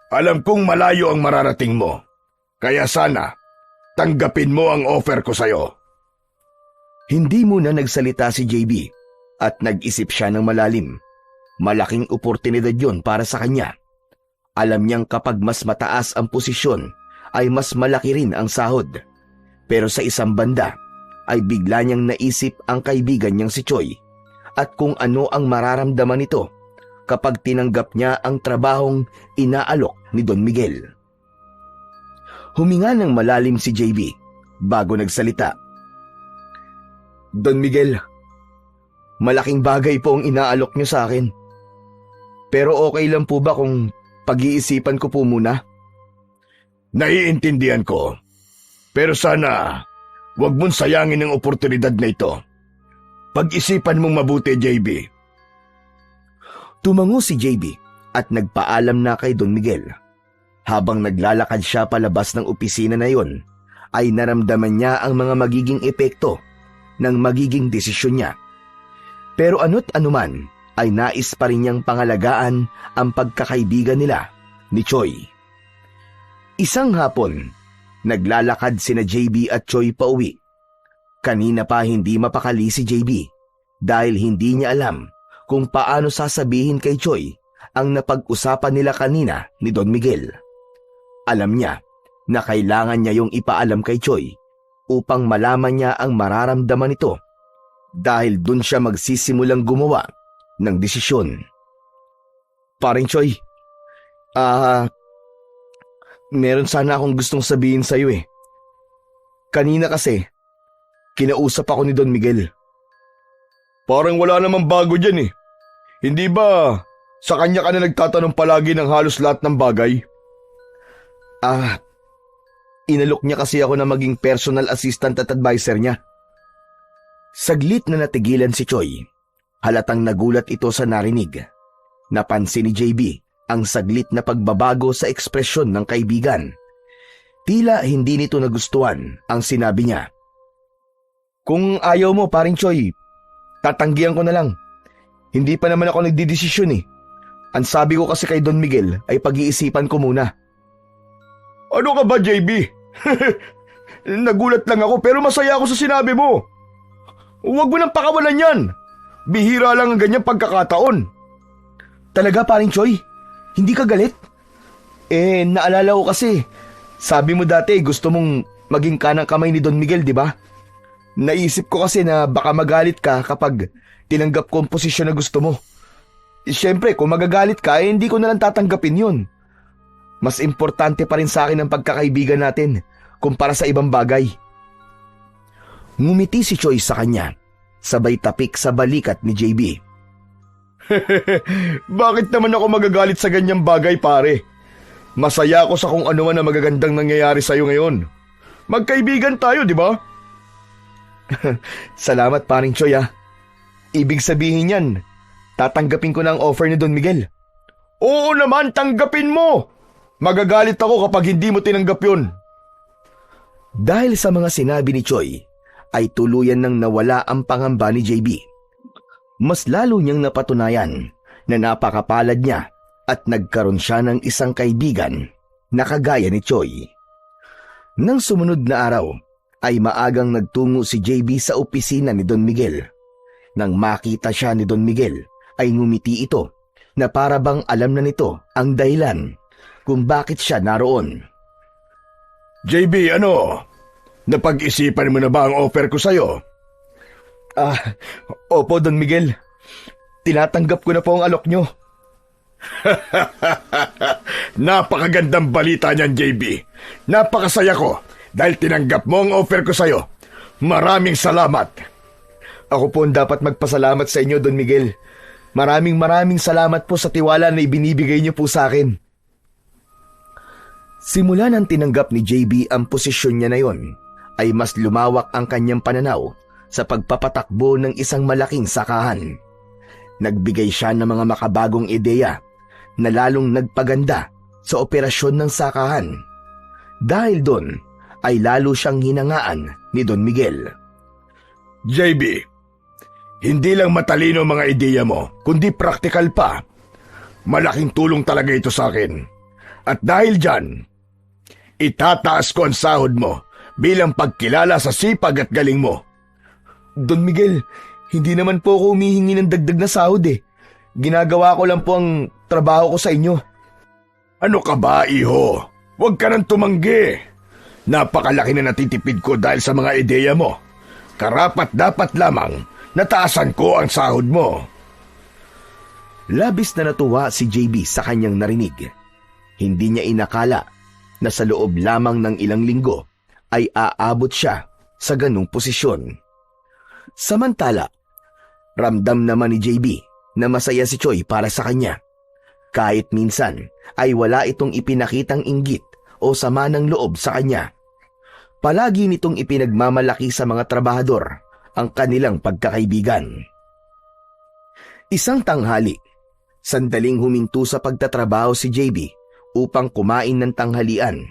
S3: Alam kong malayo ang mararating mo. Kaya sana, tanggapin mo ang offer ko sa'yo.
S2: Hindi muna nagsalita si JB at nag-isip siya ng malalim. Malaking oportunidad yon para sa kanya. Alam niyang kapag mas mataas ang posisyon, ay mas malaki rin ang sahod. Pero sa isang banda, ay bigla niyang naisip ang kaibigan niyang si Choi at kung ano ang mararamdaman nito kapag tinanggap niya ang trabahong inaalok ni Don Miguel. Huminga ng malalim si JB bago nagsalita. Don Miguel, malaking bagay po ang inaalok niyo sa akin. Pero okay lang po ba kung pag-iisipan ko po muna?
S3: Naiintindihan ko. Pero sana, huwag mong sayangin ang oportunidad na ito. Pag-isipan mong mabuti, JB.
S2: Tumango si JB at nagpaalam na kay Don Miguel. Habang naglalakad siya palabas ng opisina na yon, ay naramdaman niya ang mga magiging epekto ng magiging desisyon niya. Pero ano't anuman, ay nais pa rin niyang pangalagaan ang pagkakaibigan nila ni Choi. Isang hapon, naglalakad sina JB at Choi pauwi. Kanina pa hindi mapakali si JB dahil hindi niya alam kung paano sasabihin kay Choi ang napag-usapan nila kanina ni Don Miguel. Alam niya na kailangan niya yung ipaalam kay Choi upang malaman niya ang mararamdaman nito dahil dun siya magsisimulang gumawa ng desisyon. Paring Choi, meron sana akong gustong sabihin sa'yo eh. Kanina kasi, kinausap ako ni Don Miguel.
S1: Parang wala namang bago dyan eh. Hindi ba sa kanya ka na nagtatanong palagi ng halos lahat ng bagay?
S2: Inalok niya kasi ako na maging personal assistant at advisor niya. Saglit na natigilan si Choi. Halatang nagulat ito sa narinig. Napansin ni JB ang saglit na pagbabago sa ekspresyon ng kaibigan. Tila hindi nito nagustuhan ang sinabi niya. Kung ayaw mo, paring Choi, tatanggihan ko na lang. Hindi pa naman ako nagdidesisyon eh. Ang sabi ko kasi kay Don Miguel ay pag-iisipan ko muna.
S1: Ano ka ba, JB? Nagulat lang ako pero masaya ako sa sinabi mo. Huwag mo nang pakawalan yan. Bihira lang ang ganyang pagkakataon.
S2: Talaga, paring Choi? Hindi ka galit? Naalala ko kasi, sabi mo dati gusto mong maging kanang kamay ni Don Miguel, di ba? Naisip ko kasi na baka magalit ka kapag tinanggap ko ang posisyon na gusto mo. Siyempre, kung magagalit ka, hindi ko na lang tatanggapin yun. Mas importante pa rin sa akin ang pagkakaibigan natin kumpara sa ibang bagay. Ngumiti si Choi sa kanya, sabay tapik sa balikat ni JB.
S1: Bakit naman ako magagalit sa ganyang bagay, pare? Masaya ako sa kung ano man ang magagandang nangyayari sa'yo ngayon. Magkaibigan tayo, di ba?
S2: Salamat, paring Choi ah. Ibig sabihin yan, tatanggapin ko na ang offer ni Don Miguel.
S1: Oo naman, tanggapin mo! Magagalit ako kapag hindi mo tinanggap yun.
S2: Dahil sa mga sinabi ni Choi, ay tuluyan nang nawala ang pangamba ni JB. Mas lalo niyang napatunayan na napakapalad niya at nagkaroon siya ng isang kaibigan na kagaya ni Choi. Nang sumunod na araw, ay maagang nagtungo si JB sa opisina ni Don Miguel. Nang makita siya ni Don Miguel, ay ngumiti ito na para bang alam na nito ang dahilan kung bakit siya naroon.
S1: JB, ano? Napag-isipan mo na ba ang offer ko sa'yo?
S2: Opo, Don Miguel. Tinatanggap ko na po ang alok nyo.
S1: Napakagandang balita niyan, JB. Napakasaya ko dahil tinanggap mo ang offer ko sa'yo. Maraming salamat.
S2: Ako po ang dapat magpasalamat sa inyo, Don Miguel. Maraming salamat po sa tiwala na ibinibigay niyo po sa akin. Simula nang tinanggap ni JB ang posisyon niya na yon, ay mas lumawak ang kanyang pananaw sa pagpapatakbo ng isang malaking sakahan. Nagbigay siya ng mga makabagong ideya na lalong nagpaganda sa operasyon ng sakahan. Dahil doon ay lalo siyang hinangaan ni Don Miguel.
S1: JB, hindi lang matalino ang mga ideya mo, kundi praktikal pa. Malaking tulong talaga ito sa akin. At dahil dyan, itataas ko ang sahod mo bilang pagkilala sa sipag at galing mo.
S2: Don Miguel, hindi naman po ako humihingi ng dagdag na sahod eh. Ginagawa ko lang po ang trabaho ko sa inyo.
S1: Ano ka ba, iho? Huwag ka nang tumanggi. Napakalaki na natitipid ko dahil sa mga ideya mo. Karapat-dapat lamang nataasan ko ang sahod mo.
S2: Labis na natuwa si JB sa kanyang narinig. Hindi niya inakala na sa loob lamang ng ilang linggo ay aabot siya sa ganung posisyon. Samantala, ramdam naman ni JB na masaya si Choi para sa kanya. Kahit minsan ay wala itong ipinakitang inggit o sama ng loob sa kanya. Palagi nitong ipinagmamalaki sa mga trabahador ang kanilang pagkakaibigan. Isang tanghali, sandaling huminto sa pagtatrabaho si JB upang kumain ng tanghalian.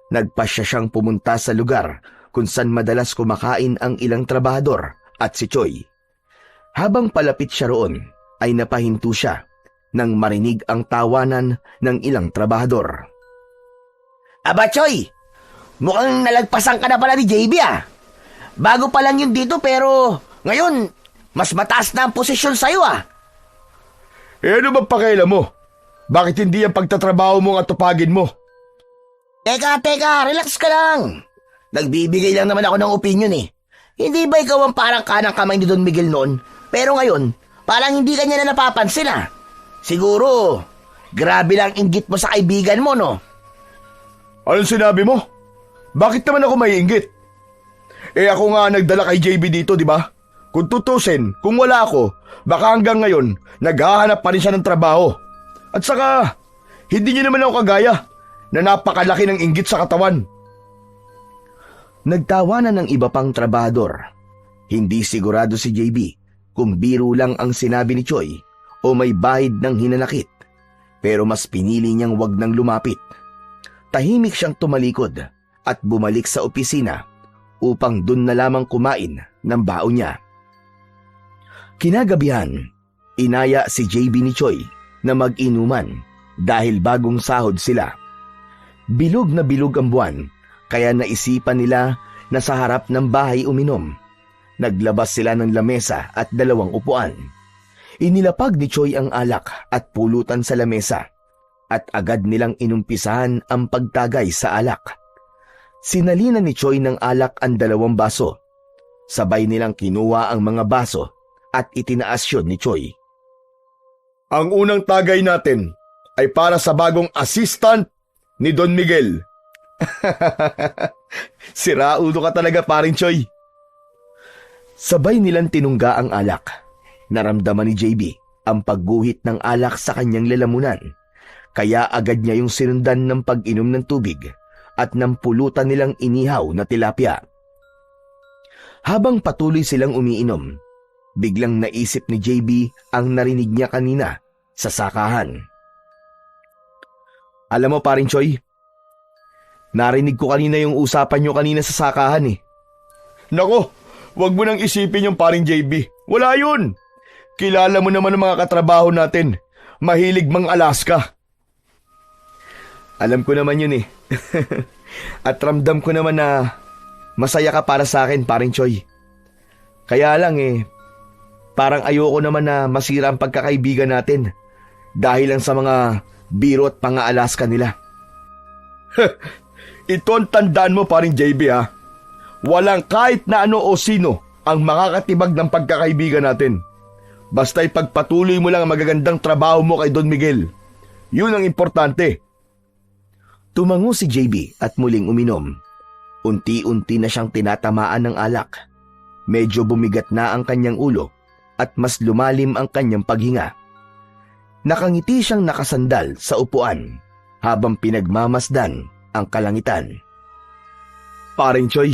S2: Nagpasya siyang pumunta sa lugar kung saan madalas kumakain ang ilang trabahador at si Choi. Habang palapit siya roon, ay napahinto siya nang marinig ang tawanan ng ilang trabahador.
S4: Aba, Choi! Mukhang nalagpasan ka na pala ni JB ah. Bago pa lang yun dito pero ngayon, mas mataas na ang posisyon sa'yo ah.
S1: Ano bang pakialam mo? Bakit hindi ang pagtatrabaho mo ang atupagin mo?
S4: Teka, relax ka lang. Nagbibigay lang naman ako ng opinion eh. Hindi ba ikaw ang parang kanang kamay ni Don Miguel noon? Pero ngayon, parang hindi ka niya na napapansin ah. Siguro, grabe lang inggit mo sa kaibigan mo, no?
S1: Anong sinabi mo? Bakit naman ako maiinggit? Ako nga nagdala kay JB dito, di ba? Kung tutusin, kung wala ako, baka hanggang ngayon, naghahanap pa rin siya ng trabaho. At saka, hindi niya naman ako kagaya na napakalaki ng inggit sa katawan.
S2: Nagtawanan ng iba pang trabahador. Hindi sigurado si JB kung biro lang ang sinabi ni Choi o may bahid ng hinanakit. Pero mas pinili niyang wag nang lumapit. Tahimik siyang tumalikod at bumalik sa opisina upang dun na lamang kumain ng baon niya. Kinagabihan, inaya si JB ni Choi na mag-inuman dahil bagong sahod sila. Bilog na bilog ang buwan, kaya naisipan nila na sa harap ng bahay uminom. Naglabas sila ng lamesa at 2 upuan. Inilapag ni Choi ang alak at pulutan sa lamesa at agad nilang inumpisahan ang pagtagay sa alak. Sinalina ni Choi ng alak ang 2 baso. Sabay nilang kinuha ang mga baso at itinaas yun ni Choi.
S1: Ang unang tagay natin ay para sa bagong assistant ni Don Miguel.
S2: Siraulo ka talaga, paring Choi. Sabay nilang tinungga ang alak. Naramdaman ni JB ang pagguhit ng alak sa kanyang lalamunan. Kaya agad niya yung sinundan ng pag-inom ng tubig at ng pulutan nilang inihaw na tilapia. Habang patuloy silang umiinom, biglang naisip ni JB ang narinig niya kanina sa sakahan. Alam mo, paring Choi, narinig ko kanina yung usapan nyo kanina sa sakahan eh.
S1: Nako, wag mo nang isipin yung paring JB. Wala yun. Kilala mo naman ang mga katrabaho natin. Mahilig mang Alaska.
S2: Alam ko naman yun eh. At ramdam ko naman na masaya ka para sa akin, paring Choi. Kaya lang parang ayoko naman na masira ang pagkakaibigan natin dahil lang sa mga biro at pang-Alaska nila.
S1: Ito ang tandaan mo, paring JB ha. Walang kahit na ano o sino ang makakatibag ng pagkakaibigan natin. Basta ipagpatuloy mo lang ang magagandang trabaho mo kay Don Miguel. Yun ang importante.
S2: Tumango si JB at muling uminom. Unti-unti na siyang tinatamaan ng alak. Medyo bumigat na ang kanyang ulo at mas lumalim ang kanyang paghinga. Nakangiti siyang nakasandal sa upuan habang pinagmamasdan ang kalangitan.
S1: Paring Choi,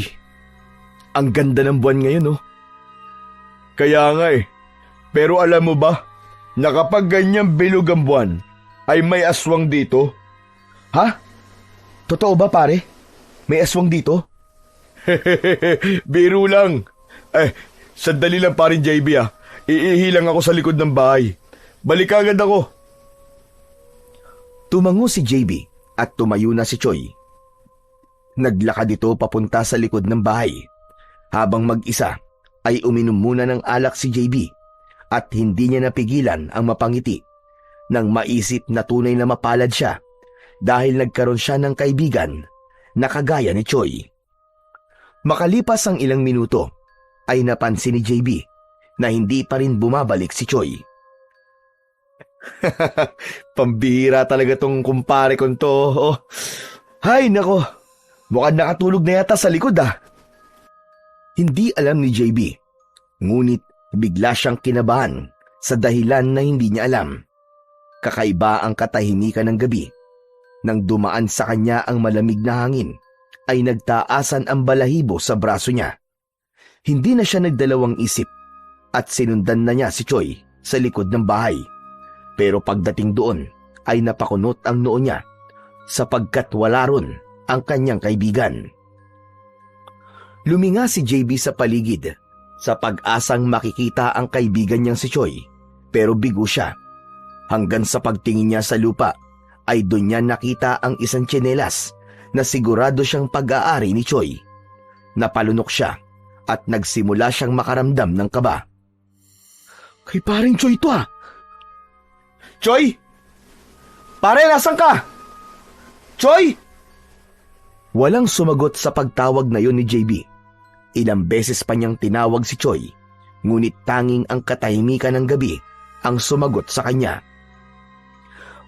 S1: ang ganda ng buwan ngayon, oh. Kaya nga Pero alam mo ba, na kapag ganyang bilog ang buwan, ay may aswang dito?
S2: Ha? Totoo ba, pare? May aswang dito?
S1: Biro lang. Sandali lang, paring JB ah. Iihi lang ako sa likod ng bahay. Balik agad ako.
S2: Tumango si JB at tumayo na si Choi. Naglakad ito papunta sa likod ng bahay. Habang mag-isa ay uminom muna ng alak si JB at hindi niya napigilan ang mapangiti nang maisip na tunay na mapalad siya dahil nagkaroon siya ng kaibigan na kagaya ni Choi. Makalipas ang ilang minuto ay napansin ni JB na hindi pa rin bumabalik si Choi.
S1: Pambihira talaga tong kumpare kong to. Oh. Hay nako, mukhang nakatulog na yata sa likod ah.
S2: Hindi alam ni JB, ngunit bigla siyang kinabahan sa dahilan na hindi niya alam. Kakaiba ang katahimikan ng gabi. Nang dumaan sa kanya ang malamig na hangin, ay nagtaasan ang balahibo sa braso niya. Hindi na siya nagdalawang isip at sinundan na niya si Choi sa likod ng bahay. Pero pagdating doon ay napakunot ang noo niya sapagkat wala ron ang kanyang kaibigan. Luminga si JB sa paligid sa pag-asang makikita ang kaibigan niyang si Choi, pero bigo siya. Hanggang sa pagtingin niya sa lupa ay doon niya nakita ang isang tsinelas na sigurado siyang pag-aari ni Choi. Napalunok siya at nagsimula siyang makaramdam ng kaba.
S1: Kay paring Choi to ah. Choi? Pare, nasan ka? Choi?
S2: Walang sumagot sa pagtawag na yon ni JB. Ilang beses pa niyang tinawag si Choi, ngunit tanging ang katahimikan ng gabi ang sumagot sa kanya.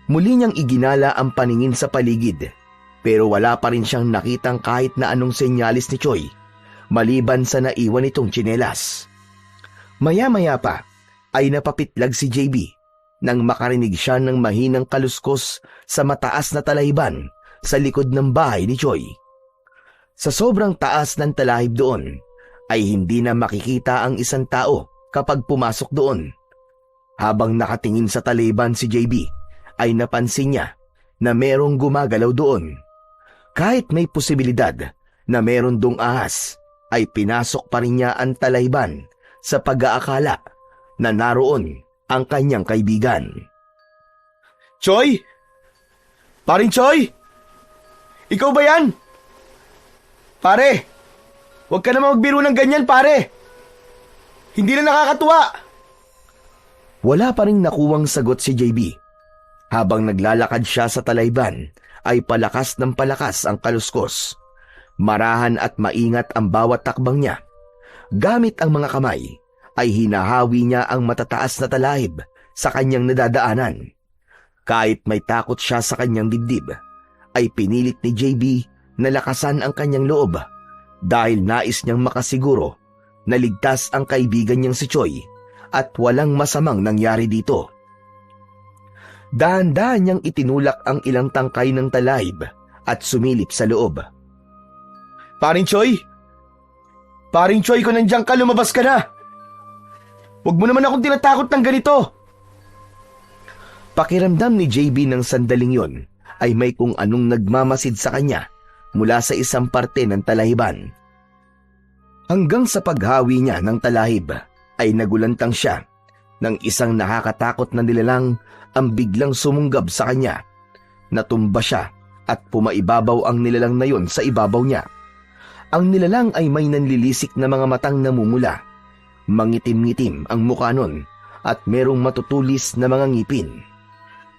S2: Muli niyang iginala ang paningin sa paligid, pero wala pa rin siyang nakitang kahit na anong senyalis ni Choi, maliban sa naiwan itong tsinelas. Maya-maya pa ay napapitlag si JB nang makarinig siya ng mahinang kaluskos sa mataas na talahib sa likod ng bahay ni Choi. Sa sobrang taas ng talahib doon ay hindi na makikita ang isang tao kapag pumasok doon. Habang nakatingin sa taliban si JB ay napansin niya na merong gumagalaw doon. Kahit may posibilidad na meron dong ahas, ay pinasok pa rin niya ang talahiban sa pag-aakala na naroon ang kanyang kaibigan.
S1: Choi? Paring Choi? Ikaw ba yan? Pare, huwag ka naman magbiro ng ganyan, pare. Hindi na nakakatuwa.
S2: Wala pa rin nakuwang sagot si JB. Habang naglalakad siya sa talayban, ay palakas ng palakas ang kaluskos. Marahan at maingat ang bawat takbang niya. Gamit ang mga kamay, ay hinahawi niya ang matataas na talahib sa kanyang nadadaanan. Kahit may takot siya sa kanyang dibdib, ay pinilit ni JB na lakasan ang kanyang loob dahil nais niyang makasiguro na ligtas ang kaibigan niyang si Choi at walang masamang nangyari dito. Dahan-dahan niyang itinulak ang ilang tangkay ng talahib at sumilip sa loob.
S1: Paring Choi? Paring Choi, kung nandiyan ka, lumabas ka na. Huwag mo naman akong tinatakot ng ganito.
S2: Pakiramdam ni JB ng sandaling yon ay may kung anong nagmamasid sa kanya mula sa isang parte ng talahiban. Hanggang sa paghawi niya ng talahib ay nagulantang siya ng isang nakakatakot na nilalang ang biglang sumunggab sa kanya. Natumba siya at pumaibabaw ang nilalang na yon sa ibabaw niya. Ang nilalang ay may nanlilisik na mga matang namumula. Mangitim-ngitim ang mukha nun at merong matutulis na mga ngipin.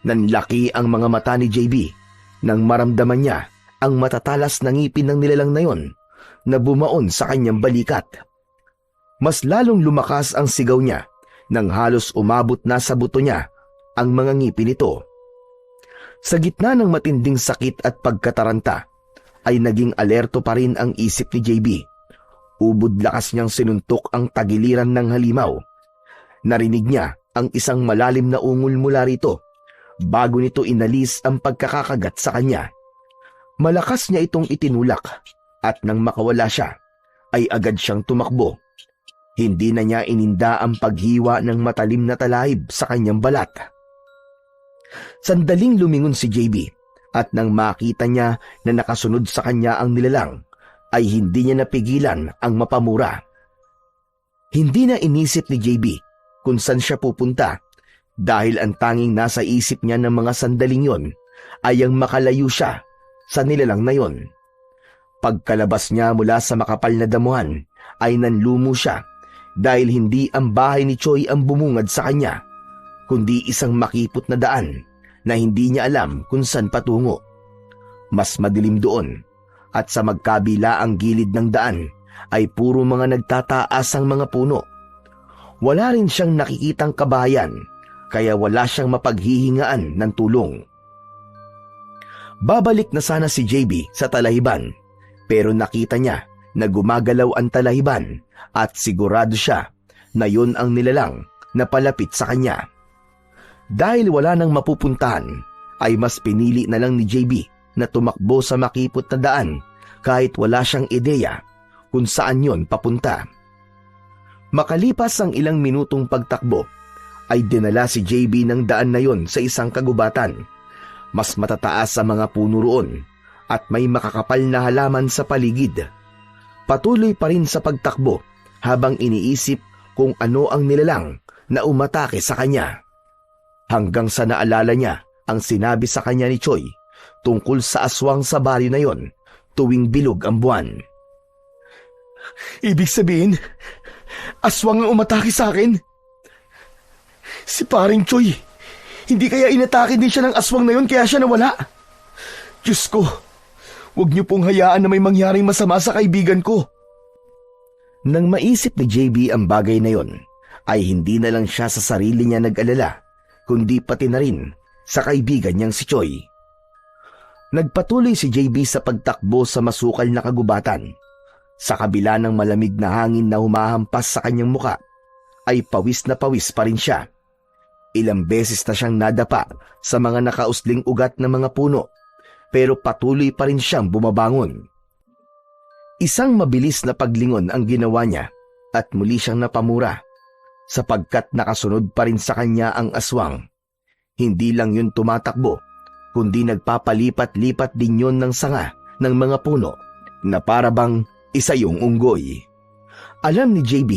S2: Nanlaki ang mga mata ni JB nang maramdaman niya ang matatalas na ngipin ng nilalang na yon na bumaon sa kanyang balikat. Mas lalong lumakas ang sigaw niya nang halos umabot na sa buto niya ang mga ngipin nito. Sa gitna ng matinding sakit at pagkataranta, ay naging alerto pa rin ang isip ni JB. Ubod lakas niyang sinuntok ang tagiliran ng halimaw. Narinig niya ang isang malalim na ungol mula rito bago nito inalis ang pagkakakagat sa kanya. Malakas niya itong itinulak at nang makawala siya, ay agad siyang tumakbo. Hindi na niya ininda ang paghiwa ng matalim na talahib sa kanyang balat. Sandaling lumingon si JB at nang makita niya na nakasunod sa kanya ang nilalang, ay hindi niya napigilan ang mapamura. Hindi na inisip ni JB kung saan siya pupunta dahil ang tanging nasa isip niya ng mga sandaling yon ay ang makalayo siya sa nilalang na yon. Pagkalabas niya mula sa makapal na damuhan ay nanlumo siya dahil hindi ang bahay ni Choi ang bumungad sa kanya, kundi isang makipot na daan na hindi niya alam kung saan patungo. Mas madilim doon at sa magkabila ang gilid ng daan ay puro mga nagtataas ang mga puno. Wala rin siyang nakikitang kabahayan kaya wala siyang mapaghihingaan ng tulong. Babalik na sana si JB sa talahiban pero nakita niya na gumagalaw ang talahiban at sigurado siya na yun ang nilalang na palapit sa kanya. Dahil wala nang mapupuntahan, ay mas pinili na lang ni JB na tumakbo sa makipot na daan kahit wala siyang ideya kung saan yon papunta. Makalipas ang ilang minutong pagtakbo, ay dinala si JB ng daan na yon sa isang kagubatan. Mas matataas sa mga puno roon at may makakapal na halaman sa paligid. Patuloy pa rin sa pagtakbo habang iniisip kung ano ang nilalang na umatake sa kanya. Hanggang sa naalala niya ang sinabi sa kanya ni Choi tungkol sa aswang sa baryo na yon tuwing bilog ang buwan.
S1: Ibig sabihin, aswang ang umatake sa akin? Si paring Choi, hindi kaya inatake din siya ng aswang na yon kaya siya nawala? Diyos ko, Huwag niyo pong hayaan na may mangyaring masama sa kaibigan ko.
S2: Nang maisip ni JB ang bagay na yon, ay hindi na lang siya sa sarili niya nag-alala, kundi pati na rin sa kaibigan niyang si Choi. Nagpatuloy si JB sa pagtakbo sa masukal na kagubatan. Sa kabila ng malamig na hangin na humahampas sa kanyang muka, ay pawis na pawis pa rin siya. Ilang beses na siyang nadapa sa mga nakausling ugat ng mga puno, pero patuloy pa rin siyang bumabangon. Isang mabilis na paglingon ang ginawa niya at muli siyang napamura sapagkat nakasunod pa rin sa kanya ang aswang. Hindi lang yun tumatakbo, kundi nagpapalipat-lipat din yun ng sanga ng mga puno na parabang isa yung unggoy. Alam ni JB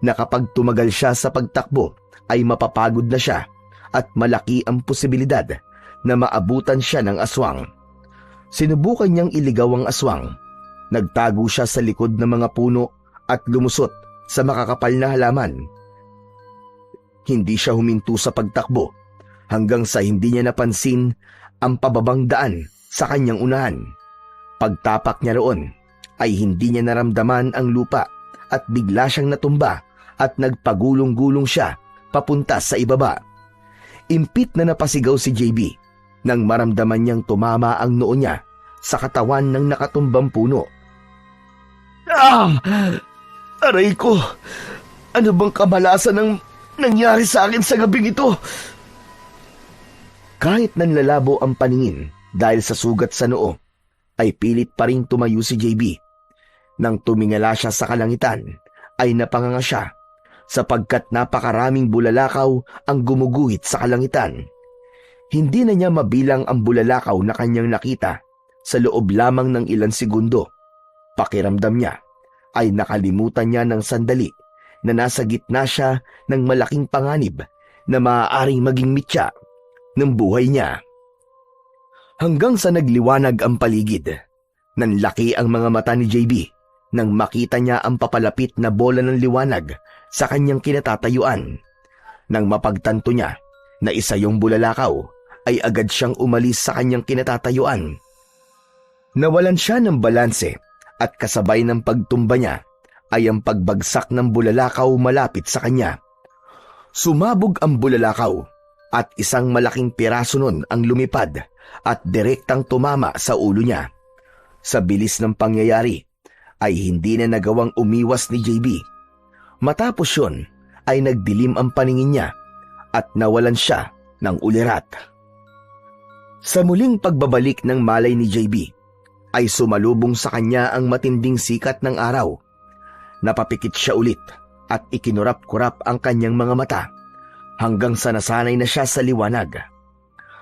S2: na kapag tumagal siya sa pagtakbo ay mapapagod na siya at malaki ang posibilidad na maabutan siya ng aswang. Sinubukan niyang iligaw ang aswang. Nagtago siya sa likod ng mga puno at lumusot sa makakapal na halaman. Hindi siya huminto sa pagtakbo hanggang sa hindi niya napansin ang pababang daan sa kanyang unahan. Pagtapak niya roon ay hindi niya naramdaman ang lupa at bigla siyang natumba at nagpagulong-gulong siya papunta sa ibaba. Impit na napasigaw si JB nang maramdaman niyang tumama ang noo niya sa katawan ng nakatumbang puno.
S1: Aray ko! Ano bang kamalasan ang nangyari sa akin sa gabing ito?
S2: Kahit nanlalabo ang paningin dahil sa sugat sa noo, ay pilit pa rin tumayo si JB. Nang tumingala siya sa kalangitan, ay napanganga siya sapagkat napakaraming bulalakaw ang gumuguhit sa kalangitan. Hindi na niya mabilang ang bulalakaw na kanyang nakita sa loob lamang ng ilang segundo. Pakiramdam niya ay nakalimutan niya ng sandali na nasa gitna siya ng malaking panganib na maaaring maging mitya ng buhay niya. Hanggang sa nagliwanag ang paligid, nanlaki ang mga mata ni JB nang makita niya ang papalapit na bola ng liwanag sa kanyang kinatatayuan. Nang mapagtanto niya na isa yung bulalakaw, ay agad siyang umalis sa kanyang kinatatayuan. Nawalan siya ng balanse at kasabay ng pagtumba niya ay ang pagbagsak ng bulalakaw malapit sa kanya. Sumabog ang bulalakaw at isang malaking piraso nun ang lumipad at direktang tumama sa ulo niya. Sa bilis ng pangyayari ay hindi na nagawang umiwas ni JB. Matapos yun ay nagdilim ang paningin niya at nawalan siya ng ulirat. Sa muling pagbabalik ng malay ni JB ay sumalubong sa kanya ang matinding sikat ng araw. Napapikit siya ulit at ikinurap-kurap ang kanyang mga mata hanggang sa nasanay na siya sa liwanag.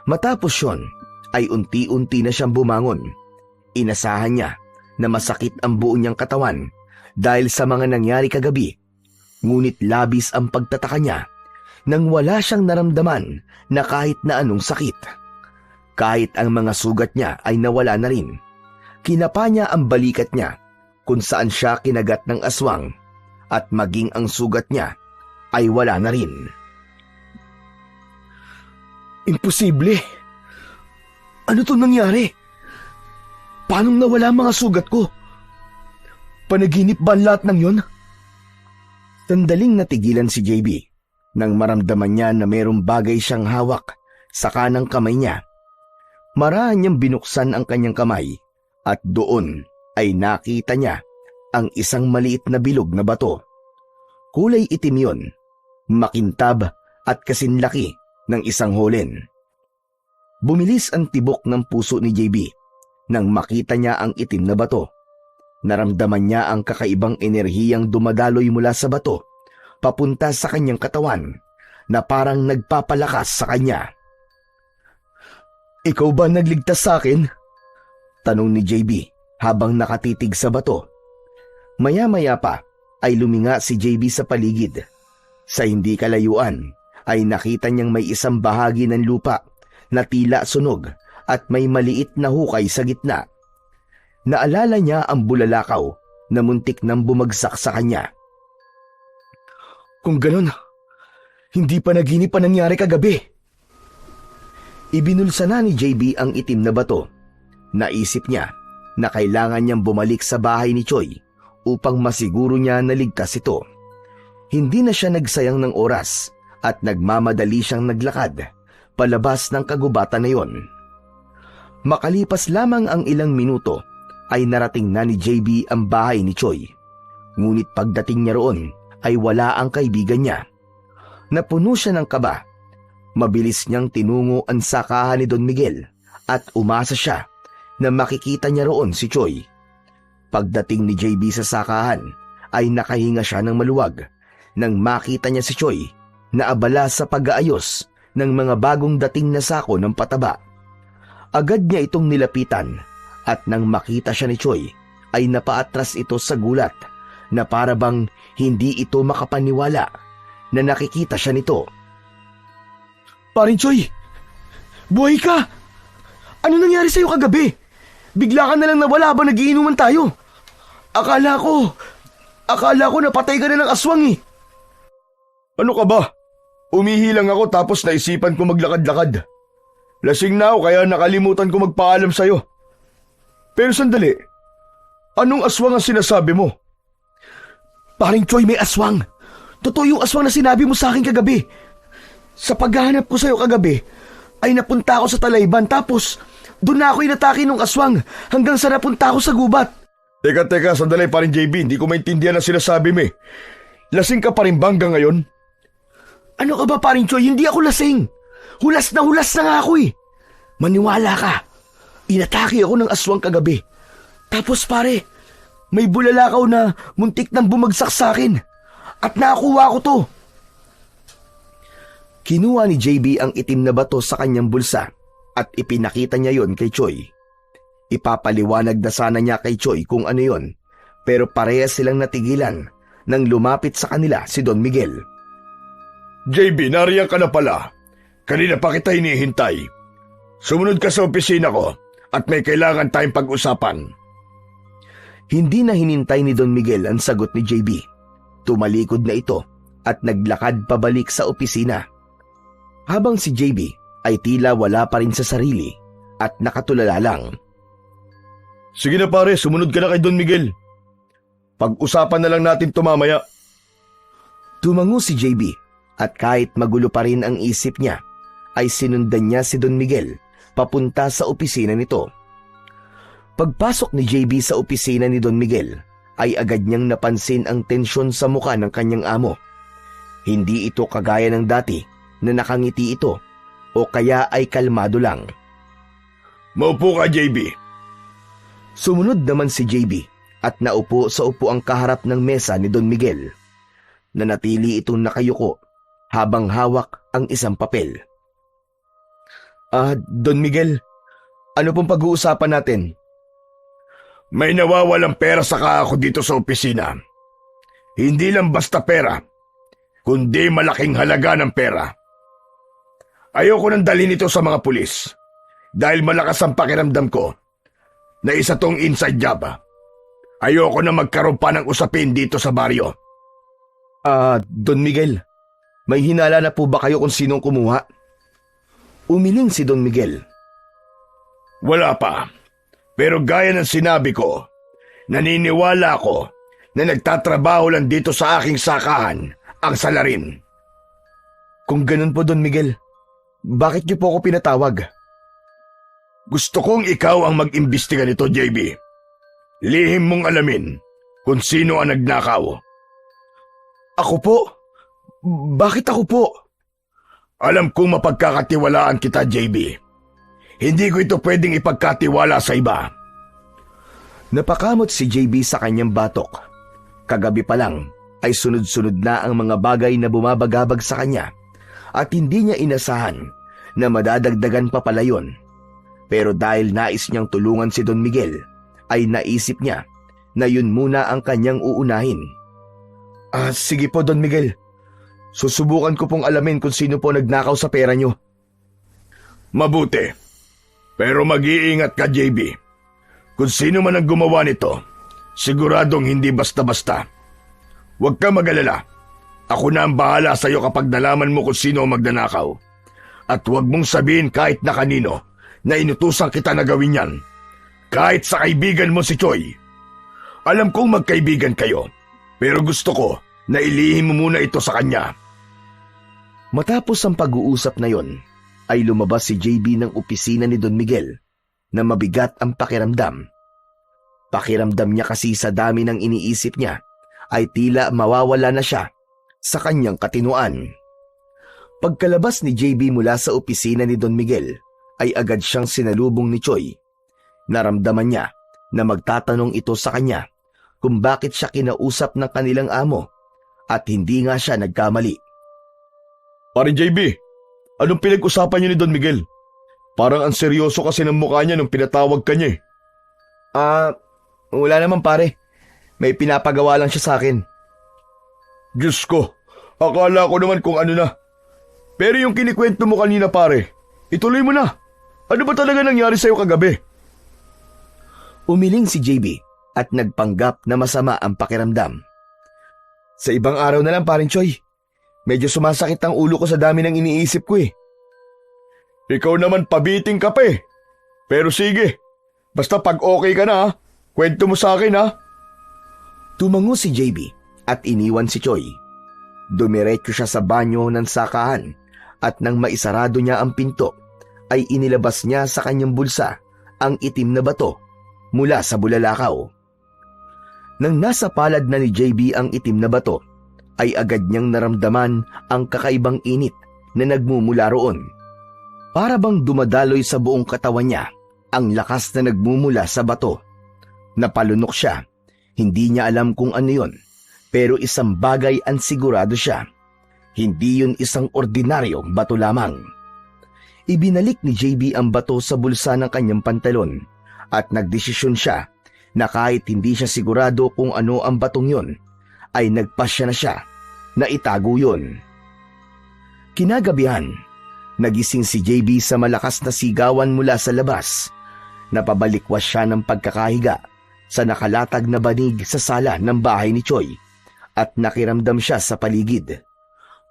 S2: Matapos yun ay unti-unti na siyang bumangon. Inasahan niya na masakit ang buo niyang katawan dahil sa mga nangyari kagabi, ngunit labis ang pagtataka niya nang wala siyang naramdaman na kahit na anong sakit. Kahit ang mga sugat niya ay nawala na rin. Kinapa niya ang balikat niya kung saan siya kinagat ng aswang at maging ang sugat niya ay wala na rin.
S1: Imposible! Ano to nangyari? Paano nawala mga sugat ko? Panaginip ba ang lahat ng yon?
S2: Sandaling natigilan si JB nang maramdaman niya na mayroong bagay siyang hawak sa kanang kamay niya. Marahan niyang binuksan ang kanyang kamay at doon ay nakita niya ang isang maliit na bilog na bato. Kulay itim yun, makintab at kasinlaki ng isang holen. Bumilis ang tibok ng puso ni JB nang makita niya ang itim na bato. Naramdaman niya ang kakaibang enerhiyang dumadaloy mula sa bato papunta sa kanyang katawan na parang nagpapalakas sa kanya.
S1: Ikaw ba nagligtas sa akin?
S2: Tanong ni JB habang nakatitig sa bato. Maya-maya pa ay luminga si JB sa paligid. Sa hindi kalayuan ay nakita niyang may isang bahagi ng lupa na tila sunog at may maliit na hukay sa gitna. Naalala niya ang bulalakaw na muntik nang bumagsak sa kanya.
S1: Kung ganun, hindi pa naginip pa nangyari kagabi.
S2: Ibinulsa na ni JB ang itim na bato. Naisip niya na kailangan niyang bumalik sa bahay ni Choi upang masiguro niya na ligtas ito. Hindi na siya nagsayang ng oras at nagmamadali siyang naglakad palabas ng kagubatan na yon. Makalipas lamang ang ilang minuto ay narating na ni JB ang bahay ni Choi. Ngunit pagdating niya roon ay wala ang kaibigan niya. Napuno siya ng kaba. Mabilis niyang tinungo ang sakahan ni Don Miguel at umasa siya na makikita niya roon si Choi. Pagdating ni JB sa sakahan ay nakahinga siya ng maluwag nang makita niya si Choi na abala sa pag-aayos ng mga bagong dating na sako ng pataba. Agad niya itong nilapitan at nang makita siya ni Choi ay napaatras ito sa gulat na para bang hindi ito makapaniwala na nakikita siya nito.
S1: Paring Choi! Buhay ka! Ano nangyari sa'yo kagabi? Bigla ka na lang nawala ba nagiinuman tayo? Akala ko napatay ka na ng aswang eh. Ano ka ba? Umihi lang ako tapos naisipan ko maglakad-lakad. Lasing na ako kaya nakalimutan ko magpaalam sa'yo. Pero sandali, anong aswang ang sinasabi mo?
S4: Paring Choi, may aswang. Totoo yung aswang na sinabi mo sa akin kagabi. Sa paghahanap ko sa'yo kagabi, ay napunta ako sa Talayban tapos doon na ako inatake ng aswang hanggang sa napunta ako sa gubat.
S1: Teka, sandali paring JB, hindi ko maintindihan ang sinasabi mo eh. Lasing ka pa rin ba hanggang ngayon?
S4: Ano ka ba paring Choi? Hindi ako lasing. Hulas na nga ako eh. Maniwala ka. Inatake ako ng aswang kagabi. Tapos pare, may bulalakaw na muntik nang bumagsak sa akin. At nakuha ko to.
S2: Kinuha ni JB ang itim na bato sa kanyang bulsa at ipinakita niya yon kay Choi. Ipapaliwanag na sana niya kay Choi kung ano yon, pero parehas silang natigilan nang lumapit sa kanila si Don Miguel.
S3: JB, nariyan ka na pala. Kanina pa kita hinihintay. Sumunod ka sa opisina ko at may kailangan tayong pag-usapan.
S2: Hindi na hinintay ni Don Miguel ang sagot ni JB. Tumalikod na ito at naglakad pabalik sa opisina. Habang si JB ay tila wala pa rin sa sarili at nakatulala lang.
S1: Sige na pare, sumunod ka na kay Don Miguel. Pag-usapan na lang natin ito mamaya.
S2: Tumango si JB at kahit magulo pa rin ang isip niya, ay sinundan niya si Don Miguel papunta sa opisina nito. Pagpasok ni JB sa opisina ni Don Miguel, ay agad niyang napansin ang tensyon sa mukha ng kanyang amo. Hindi ito kagaya ng dati na nakangiti ito o kaya ay kalmado lang.
S3: Maupo ka, JB.
S2: Sumunod naman si JB at naupo sa upuang kaharap ng mesa ni Don Miguel. Nanatili itong nakayuko habang hawak ang isang papel.
S1: Don Miguel, ano pong pag-uusapan natin?
S3: May nawawalang pera sa ako dito sa opisina. Hindi lang basta pera, kundi malaking halaga ng pera. Ayoko nang dalhin ito sa mga pulis dahil malakas ang pakiramdam ko na isa tong inside job. Ayoko na magkaroon pa ng usapin dito sa baryo.
S1: Don Miguel, may hinala na po ba kayo kung sinong kumuha?
S2: Umiling si Don Miguel.
S3: Wala pa. Pero gaya ng sinabi ko, naniniwala ako na nagtatrabaho lang dito sa aking sakahan ang salarin.
S1: Kung ganun po, Don Miguel, bakit niyo po ako pinatawag?
S3: Gusto kong ikaw ang mag-imbestiga nito, JB. Lihim mong alamin kung sino ang nagnakaw.
S1: Ako po? Bakit ako po?
S3: Alam kong mapagkakatiwalaan kita, JB. Hindi ko ito pwedeng ipagkatiwala sa iba.
S2: Napakamot si JB sa kanyang batok. Kagabi pa lang ay sunod-sunod na ang mga bagay na bumabagabag sa kanya at hindi niya inasahan na madadagdagan pa pala yun. Pero dahil nais niyang tulungan si Don Miguel, ay naisip niya na yun muna ang kanyang uunahin.
S1: Sige po, Don Miguel. Susubukan ko pong alamin kung sino po nagnakaw sa pera niyo.
S3: Mabuti. Pero mag-iingat ka, JB. Kung sino man ang gumawa nito, siguradong hindi basta-basta. Huwag ka mag-alala. Ako na ang bahala sa iyo kapag nalaman mo kung sino ang magnanakaw. At huwag mong sabihin kahit na kanino na inutusan kita na gawin yan. Kahit sa kaibigan mo si Choi. Alam kong magkaibigan kayo, pero gusto ko na ilihim mo muna ito sa kanya.
S2: Matapos ang pag-uusap na yon, ay lumabas si JB ng opisina ni Don Miguel na mabigat ang pakiramdam. Pakiramdam niya kasi sa dami ng iniisip niya ay tila mawawala na siya sa kanyang katinuan. Pagkalabas ni JB mula sa opisina ni Don Miguel ay agad siyang sinalubong ni Choi. Naramdaman niya na magtatanong ito sa kanya kung bakit siya kinausap ng kanilang amo at hindi nga siya nagkamali.
S1: Parin JB, anong pinag-usapan niyo ni Don Miguel? Parang ang seryoso kasi ng mukha niya nung pinatawag ka niya eh.
S2: Wala naman pare. May pinapagawa lang siya sa akin.
S1: Diyos ko, akala ko naman kung ano na. Pero yung kinikwento mo kanina pare, ituloy mo na. Ano ba talaga nangyari sa'yo kagabi?
S2: Umiling si JB at nagpanggap na masama ang pakiramdam. Sa ibang araw na lang parin Choi. Medyo sumasakit ang ulo ko sa dami ng iniisip ko eh.
S1: Ikaw naman pabiting ka pa eh. Pero sige, basta pag okay ka na ha, kwento mo sa akin ha.
S2: Tumango si JB at iniwan si Choi. Dumiretso siya sa banyo ng sakahan at nang maisarado niya ang pinto, ay inilabas niya sa kanyang bulsa ang itim na bato mula sa bulalakaw. Nang nasa palad na ni JB ang itim na bato, ay agad niyang naramdaman ang kakaibang init na nagmumula roon. Para bang dumadaloy sa buong katawan niya ang lakas na nagmumula sa bato. Napalunok siya. Hindi niya alam kung ano yon, pero isang bagay ang sigurado siya. Hindi yun isang ordinaryong bato lamang. Ibinalik ni JB ang bato sa bulsa ng kanyang pantalon at nagdesisyon siya na kahit hindi siya sigurado kung ano ang batong yon, ay nagpasya na siya na itago yon. Kinagabihan, nagising si JB sa malakas na sigawan mula sa labas. Napabalikwas siya ng pagkakahiga sa nakalatag na banig sa sala ng bahay ni Choi at nakiramdam siya sa paligid.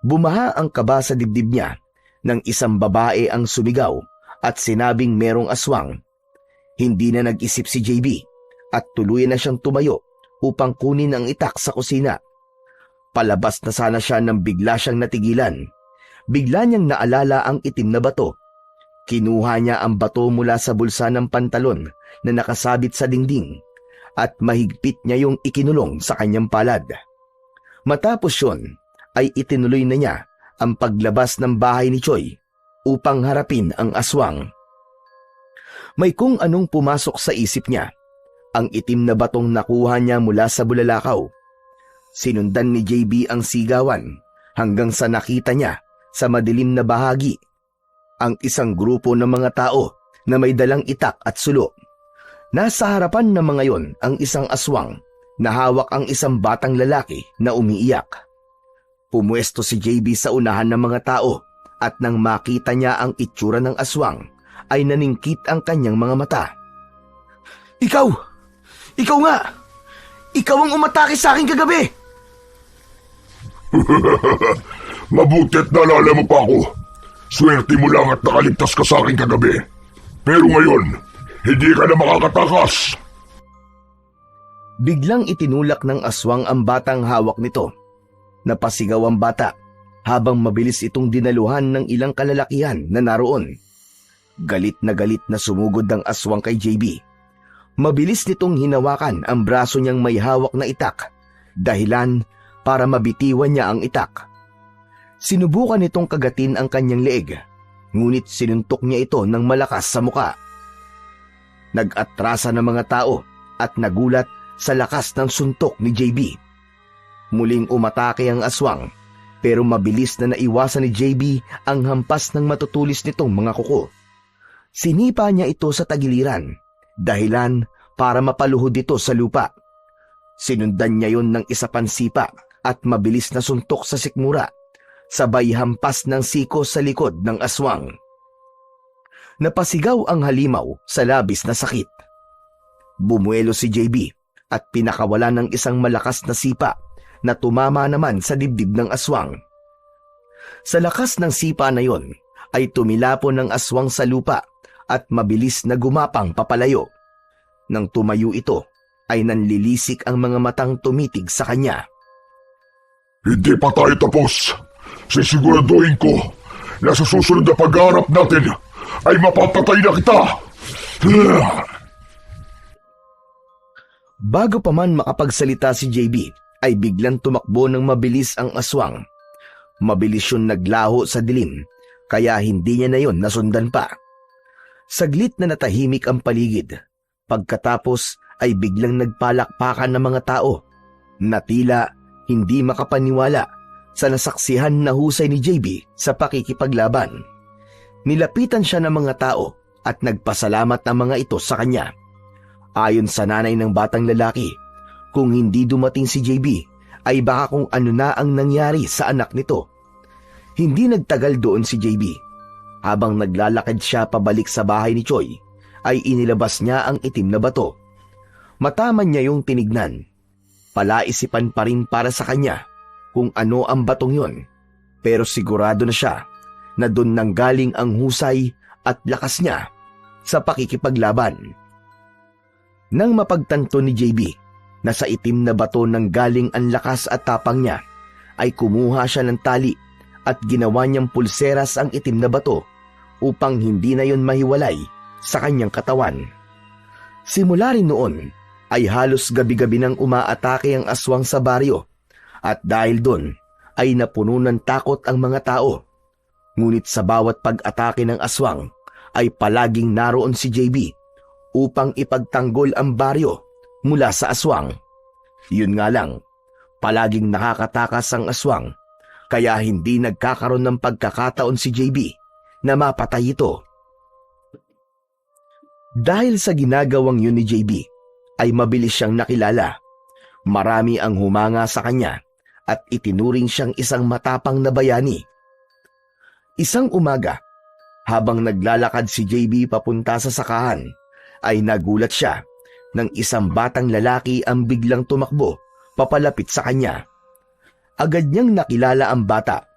S2: Bumaha ang kaba sa dibdib niya nang isang babae ang sumigaw at sinabing merong aswang. Hindi na nag-isip si JB at tuluyan na siyang tumayo upang kunin ang itak sa kusina. Palabas na sana siya nang bigla siyang natigilan. Bigla niyang naalala ang itim na bato. Kinuha niya ang bato mula sa bulsa ng pantalon na nakasabit sa dingding at mahigpit niya yung ikinulong sa kanyang palad. Matapos yun, ay itinuloy na niya ang paglabas ng bahay ni Choi upang harapin ang aswang. May kung anong pumasok sa isip niya. Ang itim na batong nakuha niya mula sa bulalakaw. Sinundan ni JB ang sigawan hanggang sa nakita niya sa madilim na bahagi ang isang grupo ng mga tao na may dalang itak at sulo. Nasa harapan ng mga yon ang isang aswang na hawak ang isang batang lalaki na umiiyak. Pumuesto si JB sa unahan ng mga tao at nang makita niya ang itsura ng aswang ay naningkit ang kanyang mga mata. Ikaw! Ikaw nga! Ikaw ang umatake sa akin kagabi!
S3: Mabuti't naalala mo pa ako. Swerte mo lang at nakaligtas ka sa akin kagabi. Pero ngayon, hindi ka na makakatakas.
S2: Biglang itinulak ng aswang ang batang hawak nito. Napasigaw ang bata habang mabilis itong dinaluhan ng ilang kalalakihan na naroon. Galit na sumugod ang aswang kay JB. Mabilis nitong hinawakan ang braso niyang may hawak na itak, dahilan para mabitiwan niya ang itak. Sinubukan nitong kagatin ang kanyang leeg, ngunit sinuntok niya ito ng malakas sa muka. Nag-atrasa ng mga tao at nagulat sa lakas ng suntok ni JB. Muling umatake ang aswang, pero mabilis na naiwasan ni JB ang hampas ng matutulis nitong mga kuko. Sinipa niya ito sa tagiliran, dahilan para mapaluhod ito sa lupa. Sinundan niya yon ng isa pang sipa at mabilis na suntok sa sikmura, sabay hampas ng siko sa likod ng aswang. Napasigaw ang halimaw sa labis na sakit. Bumuelo si JB at pinakawala ng isang malakas na sipa na tumama naman sa dibdib ng aswang. Sa lakas ng sipa na yon ay tumilapon ng aswang sa lupa at mabilis na gumapang papalayo. Nang tumayo ito, ay nanlilisik ang mga matang tumitig sa kanya.
S3: Hindi pa tayo tapos. Sisiguraduhin ko na sa susunod na pag-aarap natin ay mapapatay na kita.
S2: Bago pa man makapagsalita si JB, ay biglang tumakbo ng mabilis ang aswang. Mabilis yun naglaho sa dilim, kaya hindi niya na yon nasundan pa. Saglit na natahimik ang paligid. Pagkatapos ay biglang nagpalakpakan ng mga tao na tila hindi makapaniwala sa nasaksihan na husay ni JB sa pakikipaglaban. Nilapitan siya ng mga tao at nagpasalamat ng mga ito sa kanya. Ayon sa nanay ng batang lalaki, kung hindi dumating si JB, ay baka kung ano na ang nangyari sa anak nito. Hindi nagtagal doon si JB. Habang naglalakad siya pabalik sa bahay ni Choi, ay inilabas niya ang itim na bato. Mataman niya yung tinignan. Palaisipan pa rin para sa kanya kung ano ang batong yon, pero sigurado na siya na doon nanggaling ang husay at lakas niya sa pakikipaglaban. Nang mapagtanto ni JB na sa itim na bato nang galing ang lakas at tapang niya, ay kumuha siya ng tali at ginawa niyang pulseras ang itim na bato upang hindi na yon mahiwalay sa kanyang katawan. Simula rin noon ay halos gabi-gabi nang umaatake ang aswang sa baryo, at dahil doon ay napuno ng takot ang mga tao. Ngunit sa bawat pag-atake ng aswang ay palaging naroon si JB upang ipagtanggol ang baryo mula sa aswang. Yun nga lang, palaging nakakatakas ang aswang, kaya hindi nagkakaroon ng pagkakataon si JB na mapatay ito. Dahil sa ginagawang yun ni JB, ay mabilis siyang nakilala. Marami ang humanga sa kanya at itinuring siyang isang matapang na bayani. Isang umaga, habang naglalakad si JB papunta sa sakahan, ay nagulat siya nang isang batang lalaki ang biglang tumakbo papalapit sa kanya. Agad niyang nakilala ang bata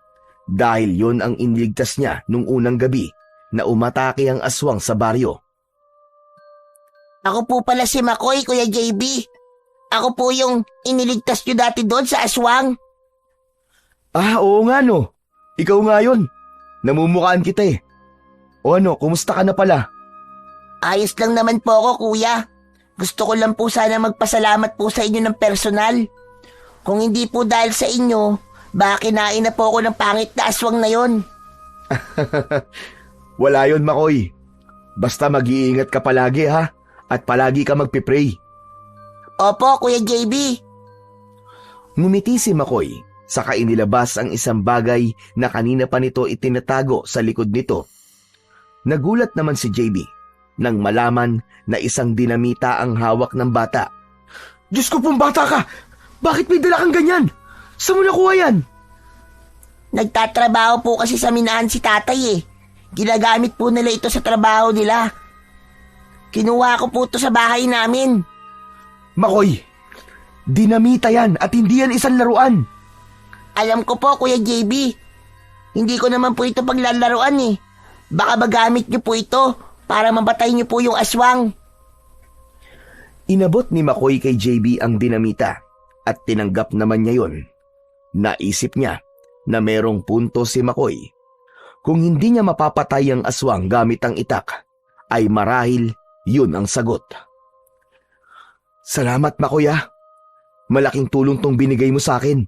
S2: dahil yon ang iniligtas niya nung unang gabi na umatake ang aswang sa baryo.
S4: Ako po pala si Makoy, Kuya JB. Ako po yung iniligtas nyo dati doon sa aswang.
S2: Ah, oo nga no. Ikaw nga yun. Namumukhaan kita eh. O ano, kumusta ka na pala?
S4: Ayos lang naman po ako, Kuya. Gusto ko lang po sana magpasalamat po sa inyo ng personal. Kung hindi po dahil sa inyo, baka kinain na po ako ng pangit na aswang na yon.
S2: Wala yon, Makoy. Basta mag-iingat ka palagi ha, at palagi ka magpipray.
S4: Opo, Kuya JB.
S2: Ngumiti si Makoy, saka inilabas ang isang bagay na kanina pa nito itinatago sa likod nito. Nagulat naman si JB nang malaman na isang dinamita ang hawak ng bata.
S1: Diyos ko pong bata ka! Bakit may dala kang ganyan? Saan mo nakuha yan?
S4: Nagtatrabaho po kasi sa minahan si tatay eh. Ginagamit po nila ito sa trabaho nila. Kinuha ko po ito sa bahay namin.
S2: Makoy, dinamita yan at hindi yan isang laruan.
S4: Alam ko po, Kuya JB. Hindi ko naman po ito paglalaruan eh. Baka magamit niyo po ito para mabatay niyo po yung aswang.
S2: Inabot ni Makoy kay JB ang dinamita at tinanggap naman niya yon. Naisip niya na merong punto si Makoy. Kung hindi niya mapapatay ang aswang gamit ang itak, ay marahil yun ang sagot. Salamat, Makoy ah. Malaking tulong tong binigay mo sa akin.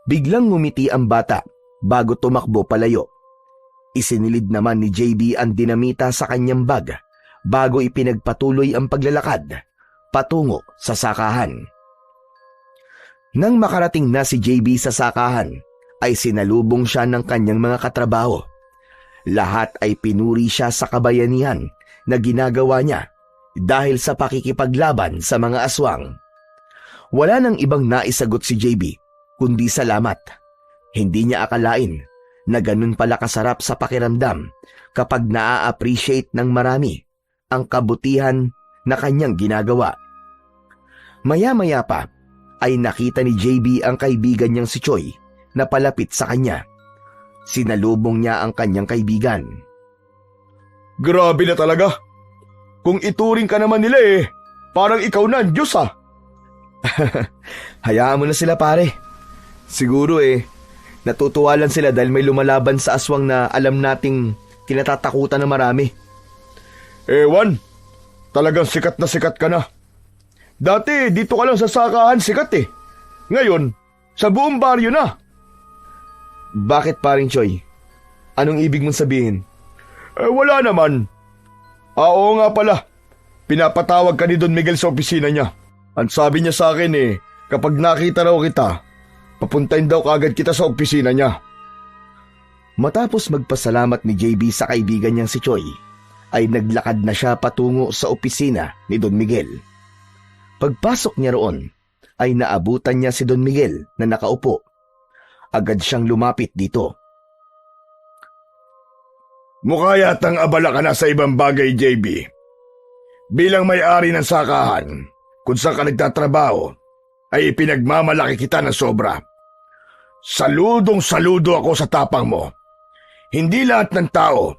S2: Biglang ngumiti ang bata bago tumakbo palayo. Isinilid naman ni JB ang dinamita sa kanyang bag bago ipinagpatuloy ang paglalakad patungo sa sakahan. Nang makarating na si JB sa sakahan, ay sinalubong siya ng kanyang mga katrabaho. Lahat ay pinuri siya sa kabayanihan na ginagawa niya dahil sa pakikipaglaban sa mga aswang. Wala nang ibang naisagot si JB kundi salamat. Hindi niya akalain na ganun pala kasarap sa pakiramdam kapag naa-appreciate ng marami ang kabutihan na kanyang ginagawa. Maya-maya pa ay nakita ni JB ang kaibigan niyang si Choi na palapit sa kanya. Sinalubong niya ang kanyang kaibigan.
S1: Grabe na talaga. Kung ituring ka naman nila parang ikaw na ang Diyos
S2: Hayaan mo na sila pare. Siguro natutuwa lang sila dahil may lumalaban sa aswang na alam nating kinatatakutan ng marami.
S1: Ewan, talagang sikat na sikat ka na. Dati dito ka lang sa sakahan sikat Ngayon, sa buong baryo na.
S2: Bakit paring Choy? Anong ibig mong sabihin?
S1: Wala naman. Oo nga pala. Pinapatawag ka ni Don Miguel sa opisina niya. Ang sabi niya sa akin kapag nakita raw kita, papuntahin daw kagad kita sa opisina niya.
S2: Matapos magpasalamat ni JB sa kaibigan niyang si Choy, ay naglakad na siya patungo sa opisina ni Don Miguel. Pagpasok niya roon, ay naabutan niya si Don Miguel na nakaupo. Agad siyang lumapit dito.
S3: Mukha yatang abala ka na sa ibang bagay, JB. Bilang may-ari ng sakahan, kung saan ka nagtatrabaho, ay ipinagmamalaki kita ng sobra. Saludong-saludo ako sa tapang mo. Hindi lahat ng tao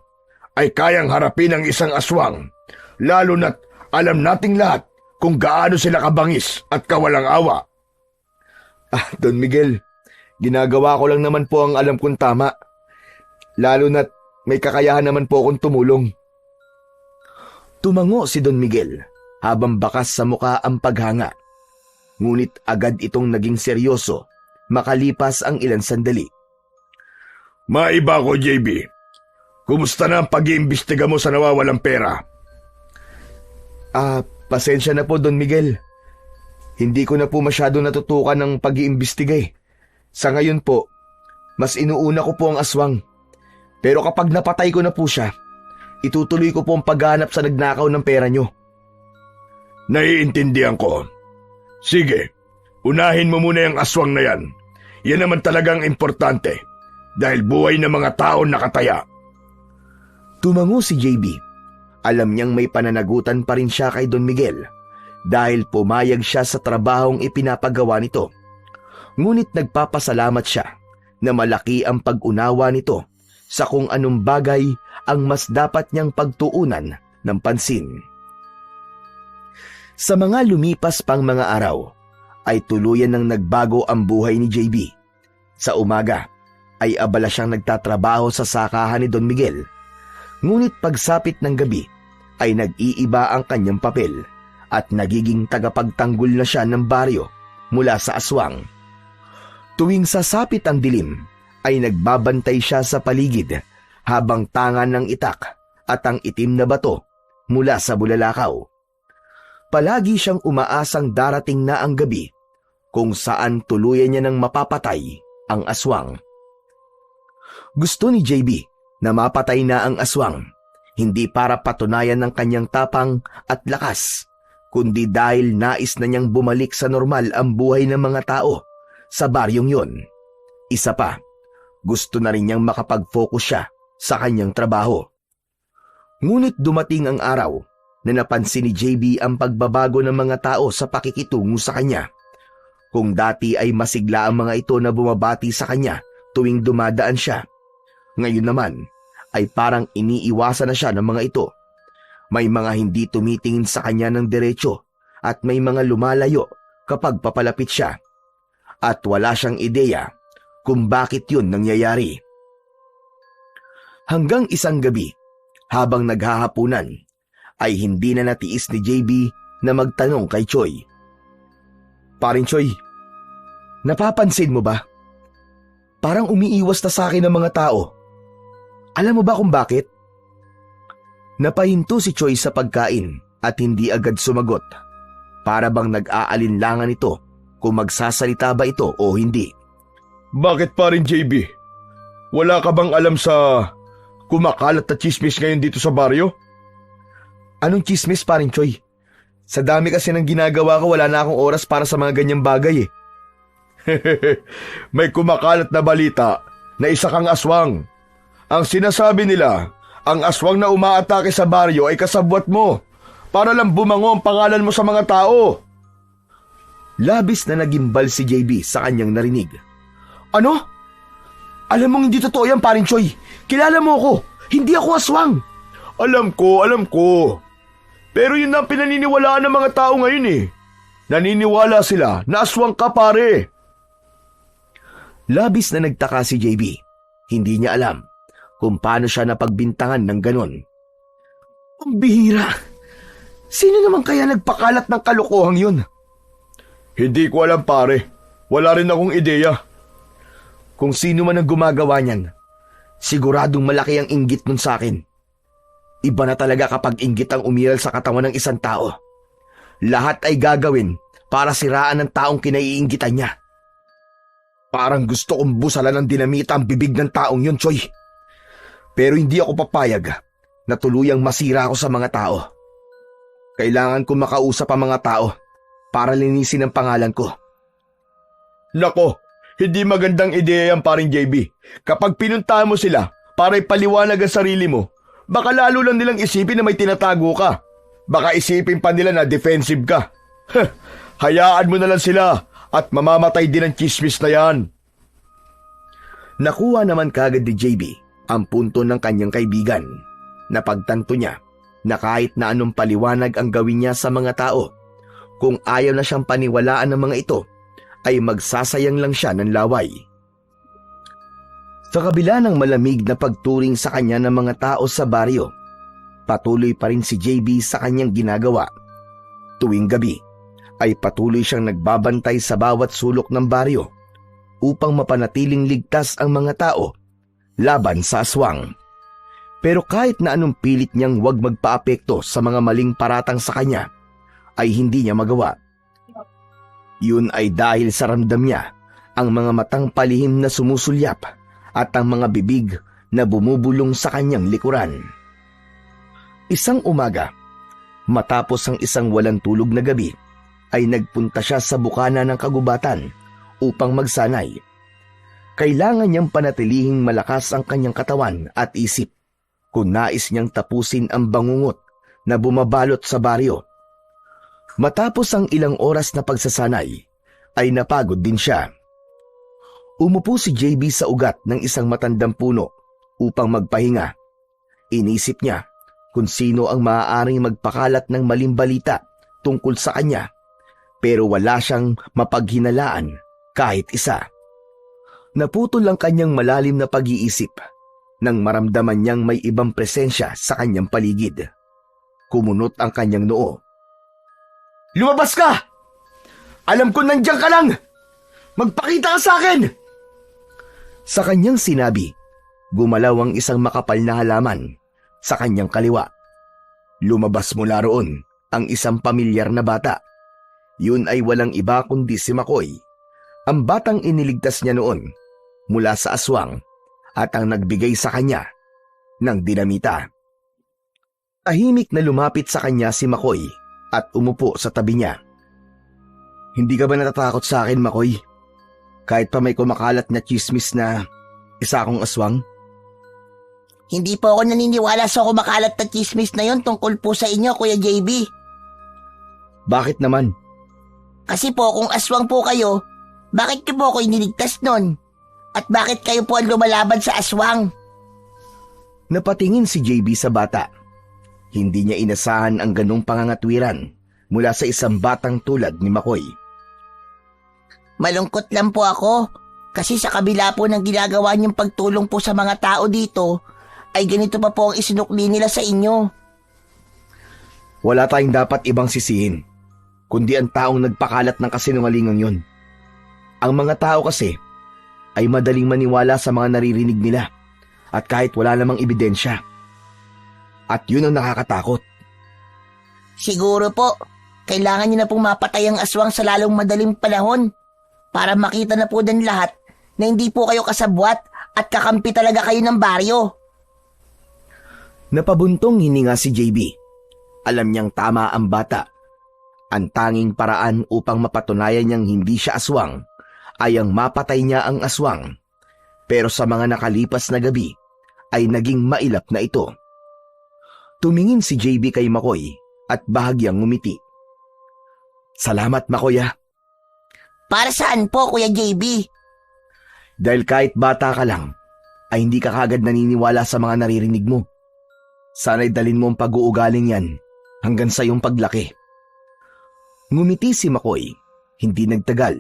S3: ay kayang harapin ang isang aswang, lalo na't alam nating lahat kung gaano sila kabangis at kawalang awa.
S2: Don Miguel, ginagawa ko lang naman po ang alam kong tama. Lalo na't may kakayahan naman po akong tumulong. Tumango si Don Miguel habang bakas sa muka ang paghanga. Ngunit agad itong naging seryoso makalipas ang ilang sandali.
S3: Maiba ko, JB. Kumusta na ang pag-iimbestiga mo sa nawawalang pera?
S2: Pasensya na po, Don Miguel. Hindi ko na po masyado natutukan ng pag-iimbestiga Sa ngayon po, mas inuuna ko po ang aswang. Pero kapag napatay ko na po siya, itutuloy ko po ang paghanap sa nagnakaw ng pera nyo.
S3: Naiintindihan ko. Sige, unahin mo muna yung aswang na yan. Yan naman talagang importante dahil buhay ng mga tao nakataya.
S2: Tumango si JB. Alam niyang may pananagutan pa rin siya kay Don Miguel dahil pumayag siya sa trabahong ipinapagawa nito. Ngunit nagpapasalamat siya na malaki ang pag-unawa nito sa kung anong bagay ang mas dapat niyang pagtuunan ng pansin. Sa mga lumipas pang mga araw, ay tuluyan ng nagbago ang buhay ni JB. Sa umaga, ay abala siyang nagtatrabaho sa sakahan ni Don Miguel. Ngunit pagsapit ng gabi, ay nag-iiba ang kanyang papel at nagiging tagapagtanggol na siya ng baryo mula sa aswang. Tuwing sasapit ang dilim, ay nagbabantay siya sa paligid habang tangan ng itak at ang itim na bato mula sa bulalakaw. Palagi siyang umaasang darating na ang gabi kung saan tuluyan niya ng mapapatay ang aswang. Gusto ni JB na mapatay na ang aswang, hindi para patunayan ng kanyang tapang at lakas, kundi dahil nais na niyang bumalik sa normal ang buhay ng mga tao sa baryong yon. Isa pa, gusto na rin niyang makapag-focus siya sa kanyang trabaho. Ngunit dumating ang araw na napansin ni JB ang pagbabago ng mga tao sa pakikitungo sa kanya. Kung dati ay masigla ang mga ito na bumabati sa kanya tuwing dumadaan siya, ngayon naman ay parang iniiwasan na siya ng mga ito. May mga hindi tumitingin sa kanya ng diretso at may mga lumalayo kapag papalapit siya. At wala siyang ideya kung bakit yun nangyayari. Hanggang isang gabi, habang naghahapunan, ay hindi na natiis ni JB na magtanong kay Choy. Paring Choy, napapansin mo ba? Parang umiiwas na sa akin ng mga tao. Alam mo ba kung bakit? Napahinto si Choy sa pagkain at hindi agad sumagot. Para bang nag-aalinlangan ito kung magsasalita ba ito o hindi.
S1: Bakit pa rin, JB? Wala ka bang alam sa kumakalat na chismis ngayon dito sa baryo?
S2: Anong chismis, paring Choy? Sa dami kasi ng ginagawa ko, wala na akong oras para sa mga ganyang bagay
S1: May kumakalat na balita na isa kang aswang. Ang sinasabi nila, ang aswang na umaatake sa baryo ay kasabwat mo para lang bumango ang pangalan mo sa mga tao.
S2: Labis na nagimbal si JB sa kanyang narinig.
S1: Ano?
S2: Alam mong hindi totoo yan, paring Choy. Kilala mo ako. Hindi ako aswang.
S1: Alam ko. Pero yun ang pinaniniwalaan ng mga tao ngayon eh. Naniniwala sila na aswang ka pare.
S2: Labis na nagtaka si JB. Hindi niya alam kung paano siya napagbintangan ng ganon.
S1: Ang bihira. Sino naman kaya nagpakalat ng kalokohang yun? Hindi ko alam pare. Wala rin akong ideya.
S2: Kung sino man ang gumagawa niyan, siguradong malaki ang inggit nun sa akin. Iba na talaga kapag inggit ang umiral sa katawan ng isang tao. Lahat ay gagawin para siraan ng taong kinaiinggitan niya. Parang gusto kong busalan ng dinamita ang bibig ng taong yun, Choy. Pero hindi ako papayag na tuluyang masira ako sa mga tao. Kailangan ko makausap ang mga tao para linisin ang pangalan ko.
S1: Nako, hindi magandang ideya yan paring JB. Kapag pinuntahan mo sila para ipaliwanag ang sarili mo, baka lalo lang nilang isipin na may tinatago ka. Baka isipin pa nila na defensive ka. Hayaan mo na lang sila at mamamatay din ang chismis na yan.
S2: Nakuha naman kagad ni JB ang punto ng kanyang kaibigan. Napagtanto niya na kahit na anong paliwanag ang gawin niya sa mga tao, kung ayaw na siyang paniwalaan ng mga ito, ay magsasayang lang siya ng laway. Sa kabila ng malamig na pagturing sa kanya ng mga tao sa baryo, patuloy pa rin si JB sa kanyang ginagawa. Tuwing gabi ay patuloy siyang nagbabantay sa bawat sulok ng baryo upang mapanatiling ligtas ang mga tao laban sa aswang. Pero kahit na anong pilit niyang huwag magpaapekto sa mga maling paratang sa kanya, ay hindi niya magawa. Yun ay dahil sa ramdam niya ang mga matang palihim na sumusulyap at ang mga bibig na bumubulong sa kanyang likuran. Isang umaga, matapos ang isang walang tulog na gabi, ay nagpunta siya sa bukana ng kagubatan upang magsanay. Kailangan niyang panatilihing malakas ang kanyang katawan at isip kung nais niyang tapusin ang bangungot na bumabalot sa baryo. Matapos ang ilang oras na pagsasanay, ay napagod din siya. Umupo si JB sa ugat ng isang matandang puno upang magpahinga. Inisip niya kung sino ang maaaring magpakalat ng maling balita tungkol sa kanya, pero wala siyang mapaghinalaan kahit isa. Naputol ang kanyang malalim na pag-iisip nang maramdaman niyang may ibang presensya sa kanyang paligid. Kumunot ang kanyang noo.
S1: Lumabas ka! Alam ko nandiyan ka lang! Magpakita ka sa akin!
S2: Sa kanyang sinabi, gumalaw ang isang makapal na halaman sa kanyang kaliwa. Lumabas mula roon ang isang pamilyar na bata. Yun ay walang iba kundi si Makoy, ang batang iniligtas niya noon mula sa aswang at ang nagbigay sa kanya ng dinamita. Tahimik na lumapit sa kanya si Makoy at umupo sa tabi niya. Hindi ka ba natatakot sa akin, Makoy? Kahit pa may kumakalat na chismis na isa akong aswang?
S4: Hindi po ako naniniwala sa kumakalat na chismis na yon tungkol po sa inyo, Kuya JB.
S2: Bakit naman?
S4: Kasi po kung aswang po kayo, bakit niyo po ako iniligtas nun? At bakit kayo po ang lumalaban sa aswang?
S2: Napatingin si JB sa bata. Hindi niya inasahan ang ganong pangangatwiran mula sa isang batang tulad ni Makoy.
S4: Malungkot lang po ako kasi sa kabila po ng ginagawa niyong pagtulong po sa mga tao dito, ay ganito pa po ang isinukli nila sa inyo.
S2: Wala tayong dapat ibang sisihin, kundi ang taong nagpakalat ng kasinungalingan yon. Ang mga tao kasi ay madaling maniwala sa mga naririnig nila at kahit wala namang ebidensya. At yun ang nakakatakot.
S4: Siguro po, kailangan niyo na pong mapatay ang aswang sa lalong madaling panahon para makita na po din lahat na hindi po kayo kasabwat at kakampi talaga kayo ng baryo.
S2: Napabuntong hininga si JB. Alam niyang tama ang bata. Ang tanging paraan upang mapatunayan niyang hindi siya aswang ay ang mapatay niya ang aswang. Pero sa mga nakalipas na gabi ay naging mailap na ito. Tumingin si JB kay Makoy at bahagyang ngumiti. Salamat, Makoy.
S4: Para saan po, Kuya JB?
S2: Dahil kahit bata ka lang, ay hindi ka kagad naniniwala sa mga naririnig mo. Sana'y dalin mo ang pag-uugaling yan hanggang sa iyong paglaki. Ngumiti si McCoy. Hindi nagtagal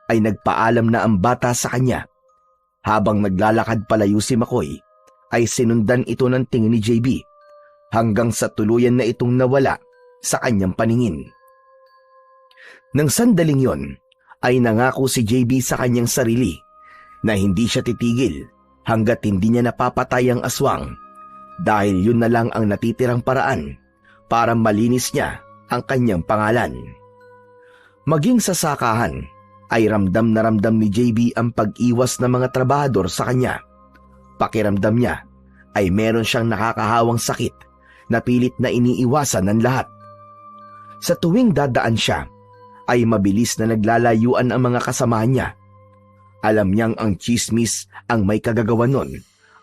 S2: ay nagpaalam na ang bata sa kanya. Habang naglalakad palayo si McCoy, ay sinundan ito ng tingin ni JB hanggang sa tuluyan na itong nawala sa kanyang paningin. Nang sandaling yon, ay nangako si JB sa kanyang sarili na hindi siya titigil hanggat hindi niya napapatay ang aswang dahil yun na lang ang natitirang paraan para malinis niya ang kanyang pangalan. Maging sa sakahan, ay ramdam na ramdam ni JB ang pag-iwas ng mga trabahador sa kanya. Pakiramdam niya ay meron siyang nakakahawang sakit na pilit na iniiwasan ng lahat. Sa tuwing dadaan siya, ay mabilis na naglalayuan ang mga kasamahan niya. Alam niyang ang chismis ang may kagagawan nun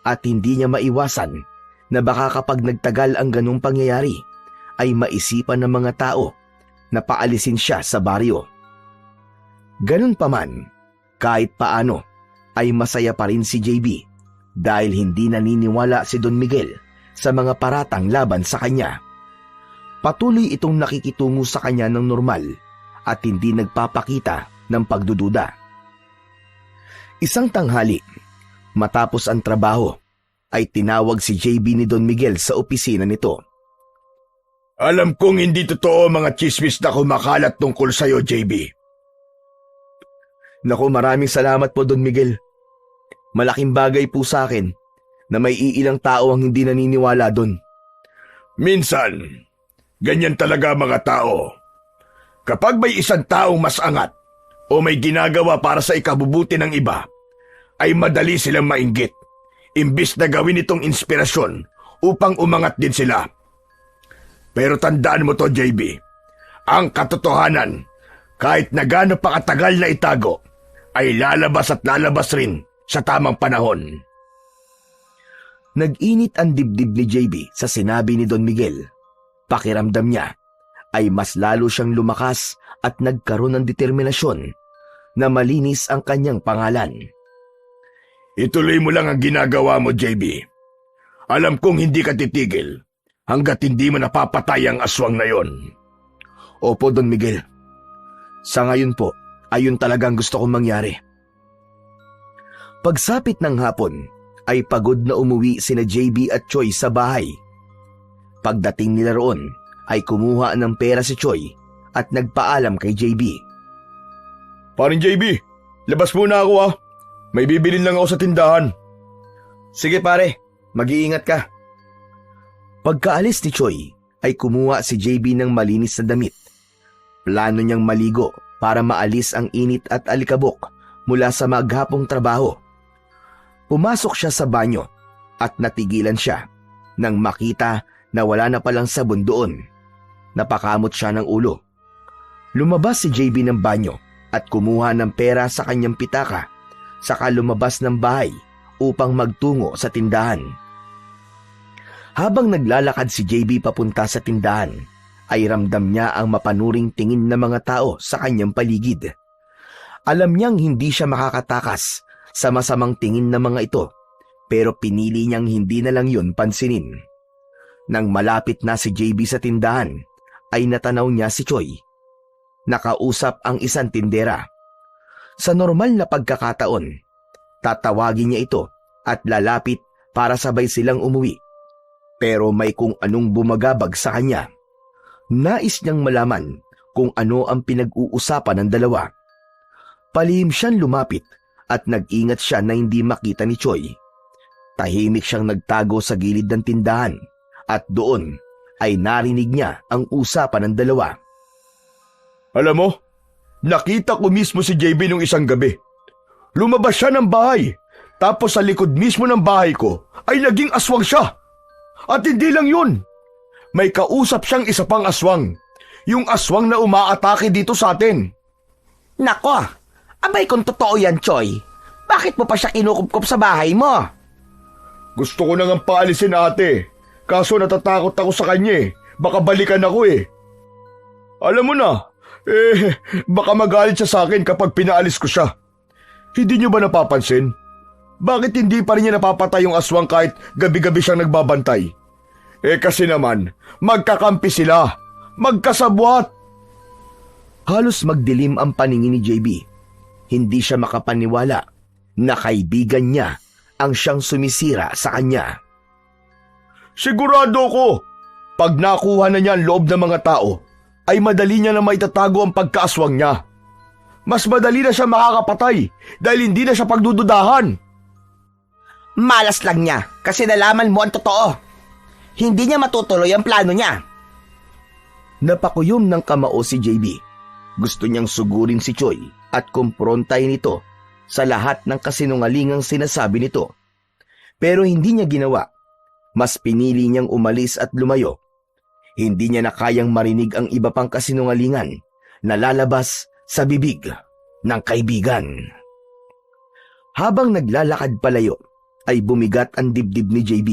S2: at hindi niya maiwasan na baka kapag nagtagal ang ganung pangyayari ay maisipan ng mga tao na paalisin siya sa baryo. Ganun pa man, kahit paano ay masaya pa rin si JB dahil hindi naniniwala si Don Miguel sa mga paratang laban sa kanya. Patuloy itong nakikitungo sa kanya ng normal at hindi nagpapakita ng pagdududa. Isang tanghali, matapos ang trabaho, ay tinawag si JB ni Don Miguel sa opisina nito.
S3: Alam kong hindi totoo mga chismis na kumakalat tungkol sa'yo, JB.
S2: Naku, maraming salamat po Don Miguel. Malaking bagay po sa akin na may iilang tao ang hindi naniniwala doon.
S3: Minsan, ganyan talaga mga tao. Kapag may isang taong mas angat o may ginagawa para sa ikabubuti ng iba, ay madali silang mainggit, imbis na gawin itong inspirasyon upang umangat din sila. Pero tandaan mo to, JB, ang katotohanan, kahit na gaano pa katagal na itago, ay lalabas at lalabas rin sa tamang panahon.
S2: Nag-init ang dibdib ni JB sa sinabi ni Don Miguel. Pakiramdam niya ay mas lalo siyang lumakas at nagkaroon ng determinasyon na malinis ang kanyang pangalan.
S3: Ituloy mo lang ang ginagawa mo, JB. Alam kong hindi ka titigil hanggat hindi mo napapatay ang aswang na yon.
S2: Opo, Don Miguel. Sa ngayon po, ayun talagang gusto kong mangyari. Pagsapit ng hapon, ay pagod na umuwi sina JB at Choi sa bahay. Pagdating nila roon, ay kumuha ng pera si Choi at nagpaalam kay JB.
S1: Paring JB, labas muna ako ah. May bibilin lang ako sa tindahan.
S2: Sige pare, mag-iingat ka. Pagkaalis ni Choi, ay kumuha si JB ng malinis na damit. Plano niyang maligo para maalis ang init at alikabok mula sa maghapong trabaho. Pumasok siya sa banyo at natigilan siya nang makita na wala na palang sabon doon. Napakamot siya ng ulo. Lumabas si JB ng banyo at kumuha ng pera sa kanyang pitaka, saka lumabas ng bahay upang magtungo sa tindahan. Habang naglalakad si JB papunta sa tindahan, ay ramdam niya ang mapanuring tingin ng mga tao sa kanyang paligid. Alam niyang hindi siya makakatakas sa masamang tingin ng mga ito, pero pinili niyang hindi na lang yun pansinin. Nang malapit na si JB sa tindahan, ay natanaw niya si Choi. Nakausap ang isang tindera. Sa normal na pagkakataon, tatawagin niya ito at lalapit para sabay silang umuwi. Pero may kung anong bumagabag sa kanya. Nais niyang malaman kung ano ang pinag-uusapan ng dalawa. Palihim siyang lumapit at nag-ingat siya na hindi makita ni Choi. Tahimik siyang nagtago sa gilid ng tindahan at doon ay narinig niya ang usapan ng dalawa.
S1: Alam mo, nakita ko mismo si JB nung isang gabi. Lumabas siya ng bahay, tapos sa likod mismo ng bahay ko ay naging aswang siya. At hindi lang yun, may kausap siyang isa pang aswang, yung aswang na umaatake dito sa atin.
S4: Nako, abay kung totoo yan, Choi, bakit mo pa siya kinukupkup sa bahay mo?
S1: Gusto ko nang paalisin ate, kaso natatakot ako sa kanya eh. Baka balikan ako eh. Alam mo na, baka magalit siya sa akin kapag pinaalis ko siya. Hindi niyo ba napapansin? Bakit hindi pa rin niya napapatay yung aswang kahit gabi-gabi siyang nagbabantay? Kasi naman, magkakampi sila Magkasabwat!
S2: Halos magdilim ang paningin ni JB. Hindi siya makapaniwala na kaibigan niya ang siyang sumisira sa kanya.
S1: Sigurado ko, pag nakuha na niya ang loob ng mga tao, ay madali niya na maitatago ang pagkaaswang niya. Mas madali na siya makakapatay dahil hindi na siya pagdududahan.
S4: Malas lang niya kasi nalaman mo ang totoo. Hindi niya matutuloy ang plano niya.
S2: Napakuyom ng kamao si JB. Gusto niyang sugurin si Choi at kumprontahin ito sa lahat ng kasinungalingang sinasabi nito. Pero hindi niya ginawa. Mas pinili niyang umalis at lumayo. Hindi niya na kayang marinig ang iba pang kasinungalingan na lalabas sa bibig ng kaibigan. Habang naglalakad palayo, ay bumigat ang dibdib ni JB.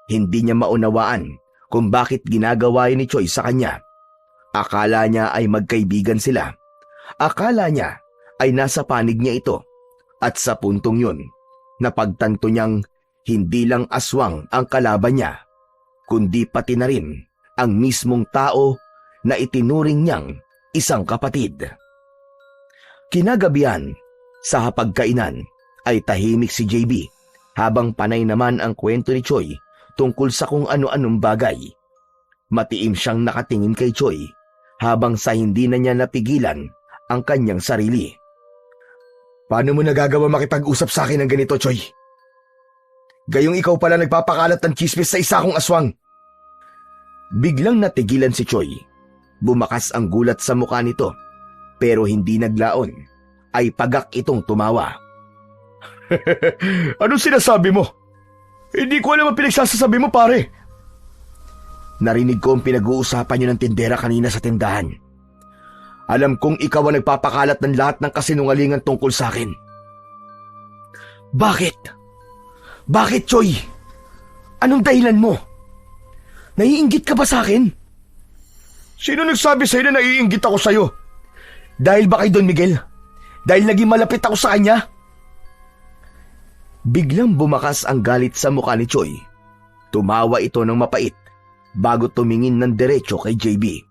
S2: Hindi niya maunawaan kung bakit ginagawa ni Choi sa kanya. Akala niya ay magkaibigan sila. Akala niya ay nasa panig niya ito. At sa puntong yun, napagtanto niyang hindi lang aswang ang kalaban niya, kundi pati na rin ang mismong tao na itinuring niyang isang kapatid. Kinagabihan, sa hapagkainan, ay tahimik si JB habang panay naman ang kwento ni Choi tungkol sa kung ano-anong bagay. Matiim siyang nakatingin kay Choi habang sa hindi na niya napigilan ang kanyang sarili.
S1: Paano mo nagagawa makipag-usap sa akin ng ganito, Choi? Gayong ikaw pala nagpapakalat ng chismis sa isa kong aswang.
S2: Biglang natigilan si Choi. Bumakas ang gulat sa mukha nito, pero hindi naglaon. Ay pagak itong tumawa.
S1: Anong sinasabi mo? Hindi ko alam ang pinagsasasabi mo, pare.
S2: Narinig ko ang pinag-uusapan niyo ng tindera kanina sa tindahan. Alam kong ikaw ang nagpapakalat ng lahat ng kasinungalingan tungkol sa akin. Bakit? Bakit, Choi? Anong dahilan mo? Naiinggit ka ba sa akin?
S1: Sino nagsabi sa'yo na naiinggit ako sa'yo?
S2: Dahil ba kay Don Miguel? Dahil naging malapit ako sa kanya? Biglang bumakas ang galit sa mukha ni Choi. Tumawa ito ng mapait bago tumingin ng diretso kay JB.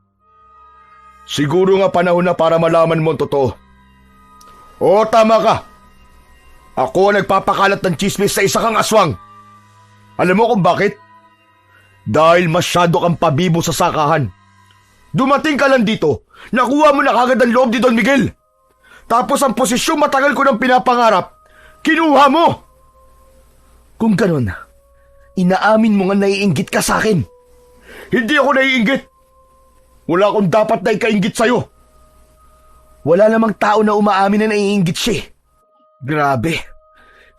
S1: Siguro nga panahon na para malaman mo ang totoo. Oo, tama ka. Ako ang nagpapakalat ng chismis sa isa kang aswang. Alam mo kung bakit? Dahil masyado kang pabibo sa sakahan. Dumating ka lang dito, nakuha mo na kagad ang loob ni Don Miguel. Tapos ang posisyong matagal ko nang pinapangarap, kinuha mo.
S2: Kung ganon, inaamin mo nga naiinggit ka sa akin.
S1: Hindi ako naiinggit. Wala akong dapat na ikainggit sa'yo.
S2: Wala namang tao na umaamin na naiinggit siya. Grabe,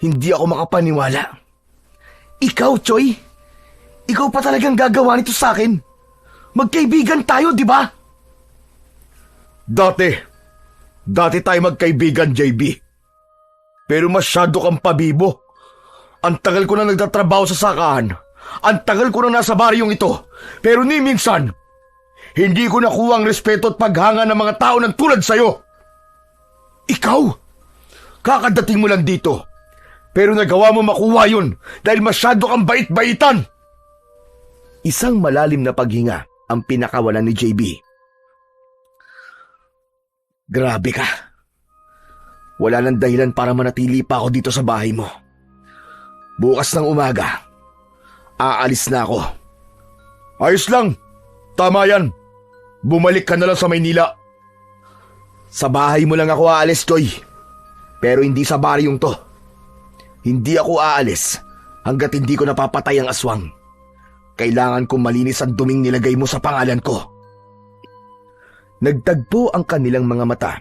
S2: hindi ako makapaniwala. Ikaw, Choi? Ikaw pa talagang gagawa nito sa akin? Magkaibigan tayo, di ba?
S1: Dati tayo magkaibigan, JB. Pero masyado kang pabibo. Ang tagal ko na nagtatrabaho sa sakahan. Ang tagal ko na nasa baryong ito. Pero ni minsan, hindi ko nakuha ang respeto at paghanga ng mga tao ng tulad sa'yo. Ikaw, kakadating mo lang dito. Pero nagawa mo makuha yun dahil masyado kang bait-baitan.
S2: Isang malalim na paghinga ang pinakawalan ni JB. Grabe ka. Wala nang dahilan para manatili pa ako dito sa bahay mo. Bukas ng umaga, aalis na ako.
S1: Ayos lang. Tama yan. Bumalik ka na lang sa Maynila.
S2: Sa bahay mo lang ako aalis, Choi. Pero hindi sa baryong to. Hindi ako aalis hanggat hindi ko napapatay ang aswang. Kailangan kong malinis ang duming nilagay mo sa pangalan ko. Nagtagpo ang kanilang mga mata.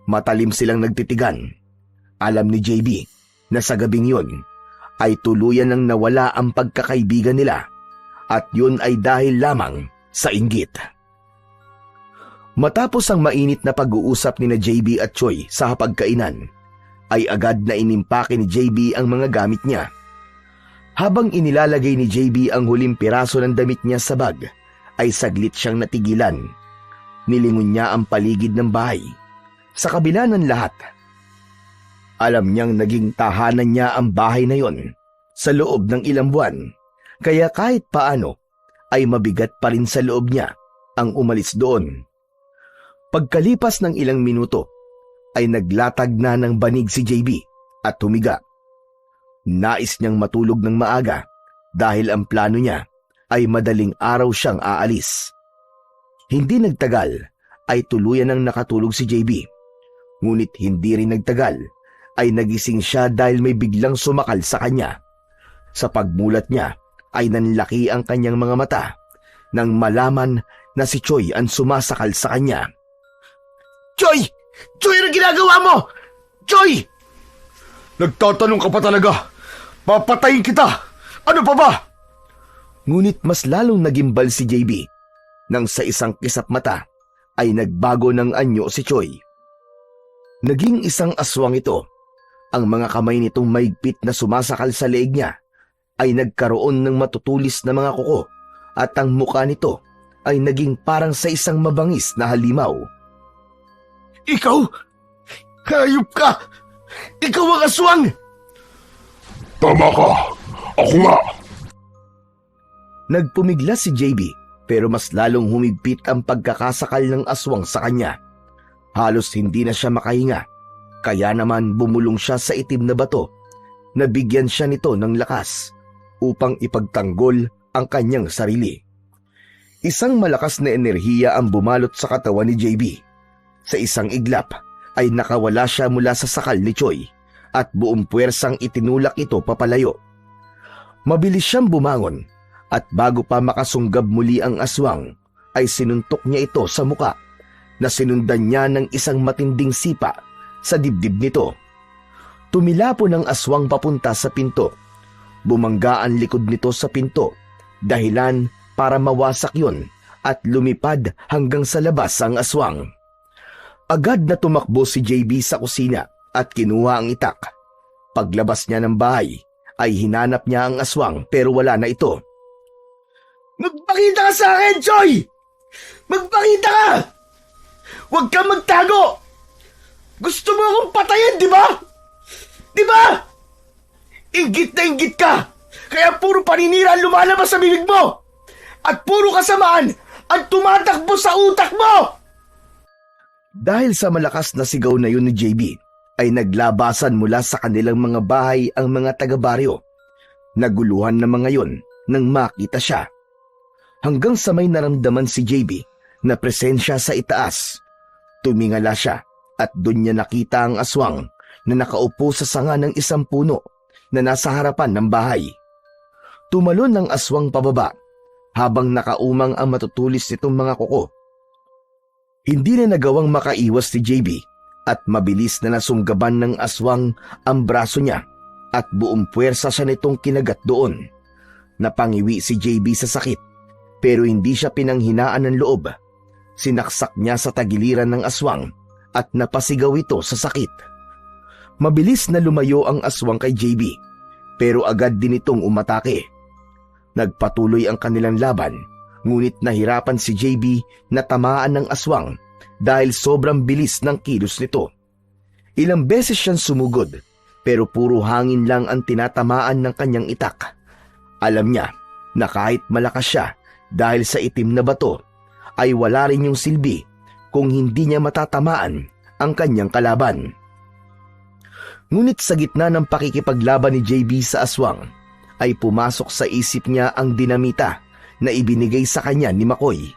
S2: Matalim silang nagtitigan. Alam ni JB na sa gabing yun ay tuluyan nang nawala ang pagkakaibigan nila at yun ay dahil lamang sa inggit. Matapos ang mainit na pag-uusap ni na JB at Choi sa hapagkainan, ay agad na inimpake ni JB ang mga gamit niya. Habang inilalagay ni JB ang huling piraso ng damit niya sa bag, ay saglit siyang natigilan. Nilingon niya ang paligid ng bahay. Sa kabila ng lahat, alam niyang naging tahanan niya ang bahay na yon sa loob ng ilang buwan, kaya kahit paano ay mabigat pa rin sa loob niya ang umalis doon. Pagkalipas ng ilang minuto, ay naglatag na ng banig si JB at humiga. Nais niyang matulog ng maaga dahil ang plano niya ay madaling araw siyang aalis. Hindi nagtagal ay tuluyan ng nakatulog si JB. Ngunit hindi rin nagtagal ay nagising siya dahil may biglang sumakal sa kanya. Sa pagmulat niya ay nanlaki ang kanyang mga mata nang malaman na si Choi ang sumasakal sa kanya.
S1: Choy! Choy, ano ginagawa mo? Choy! Nagtatanong ka pa talaga. Papatayin kita. Ano pa ba?
S2: Ngunit mas lalong nagimbal si JB nang sa isang kisap mata ay nagbago ng anyo si Choi. Naging isang aswang ito. Ang mga kamay nitong maigpit na sumasakal sa leeg niya ay nagkaroon ng matutulis na mga kuko at ang mukha nito ay naging parang sa isang mabangis na halimaw.
S1: Ikaw? Hayop ka! Ikaw ang aswang!
S3: Tama ka! Ako nga!
S2: Nagpumigla si JB pero mas lalong humigpit ang pagkakasakal ng aswang sa kanya. Halos hindi na siya makahinga, kaya naman bumulong siya sa itim na bato na bigyan siya nito ng lakas upang ipagtanggol ang kanyang sarili. Isang malakas na enerhiya ang bumalot sa katawan ni JB. Sa isang iglap ay nakawala siya mula sa sakal ni Choi at buong puwersang itinulak ito papalayo. Mabilis siyang bumangon at bago pa makasunggab muli ang aswang ay sinuntok niya ito sa muka na sinundan niya ng isang matinding sipa sa dibdib nito. Tumilapo ng aswang papunta sa pinto. Bumangga ang likod nito sa pinto, dahilan para mawasak yon at lumipad hanggang sa labas ang aswang. Agad na tumakbo si JB sa kusina at kinuha ang itak. Paglabas niya ng bahay ay hinanap niya ang aswang pero wala na ito.
S1: Magpakita ka sa akin, Choy! Magpakita ka! Huwag kang magtago! Gusto mo akong patayin, di ba? Di ba? Inggit na inggit ka! Kaya puro paninira ang lumalabas sa bibig mo! At puro kasamaan ang tumatakbo sa utak mo!
S2: Dahil sa malakas na sigaw na yun ni JB, ay naglabasan mula sa kanilang mga bahay ang mga taga-baryo. Naguluhan na mga yon nang makita siya. Hanggang sa may naramdaman si JB na presensya sa itaas. Tumingala siya at doon niya nakita ang aswang na nakaupo sa sanga ng isang puno na nasa harapan ng bahay. Tumalon ng aswang pababa habang nakaumang ang matutulis nitong mga kuko. Hindi na nagawang makaiwas si JB at mabilis na nasunggaban ng aswang ang braso niya at buong puwersa siya nitong kinagat doon. Napangiwi si JB sa sakit pero hindi siya pinanghinaan ng loob. Sinaksak niya sa tagiliran ng aswang at napasigaw ito sa sakit. Mabilis na lumayo ang aswang kay JB pero agad din itong umatake. Nagpatuloy ang kanilang laban. Ngunit nahirapan si JB na tamaan ng aswang dahil sobrang bilis ng kilos nito. Ilang beses siyang sumugod pero puro hangin lang ang tinatamaan ng kanyang itak. Alam niya na kahit malakas siya dahil sa itim na bato ay wala rin yung silbi kung hindi niya matatamaan ang kanyang kalaban. Ngunit sa gitna ng pakikipaglaban ni JB sa aswang ay pumasok sa isip niya ang dinamita na ibinigay sa kanya ni McCoy.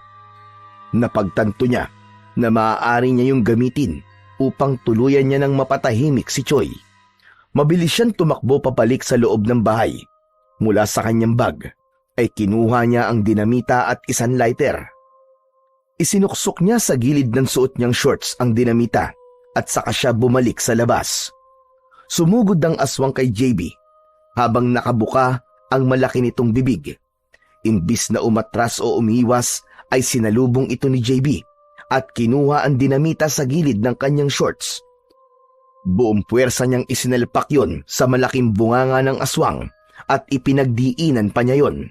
S2: Napagtanto niya na maaari niya yung gamitin upang tuluyan niya ng mapatahimik si Choi. Mabilis siyang tumakbo papalik sa loob ng bahay. Mula sa kanyang bag ay kinuha niya ang dinamita at isang lighter. Isinuksok niya sa gilid ng suot niyang shorts ang dinamita at saka siya bumalik sa labas. Sumugod ang aswang kay JB habang nakabuka ang malaki nitong bibig. Imbis na umatras o umiwas ay sinalubong ito ni JB at kinuha ang dinamita sa gilid ng kanyang shorts. Buong puwersa niyang isinalpak yon sa malaking bunganga ng aswang at ipinagdiinan pa niya yon.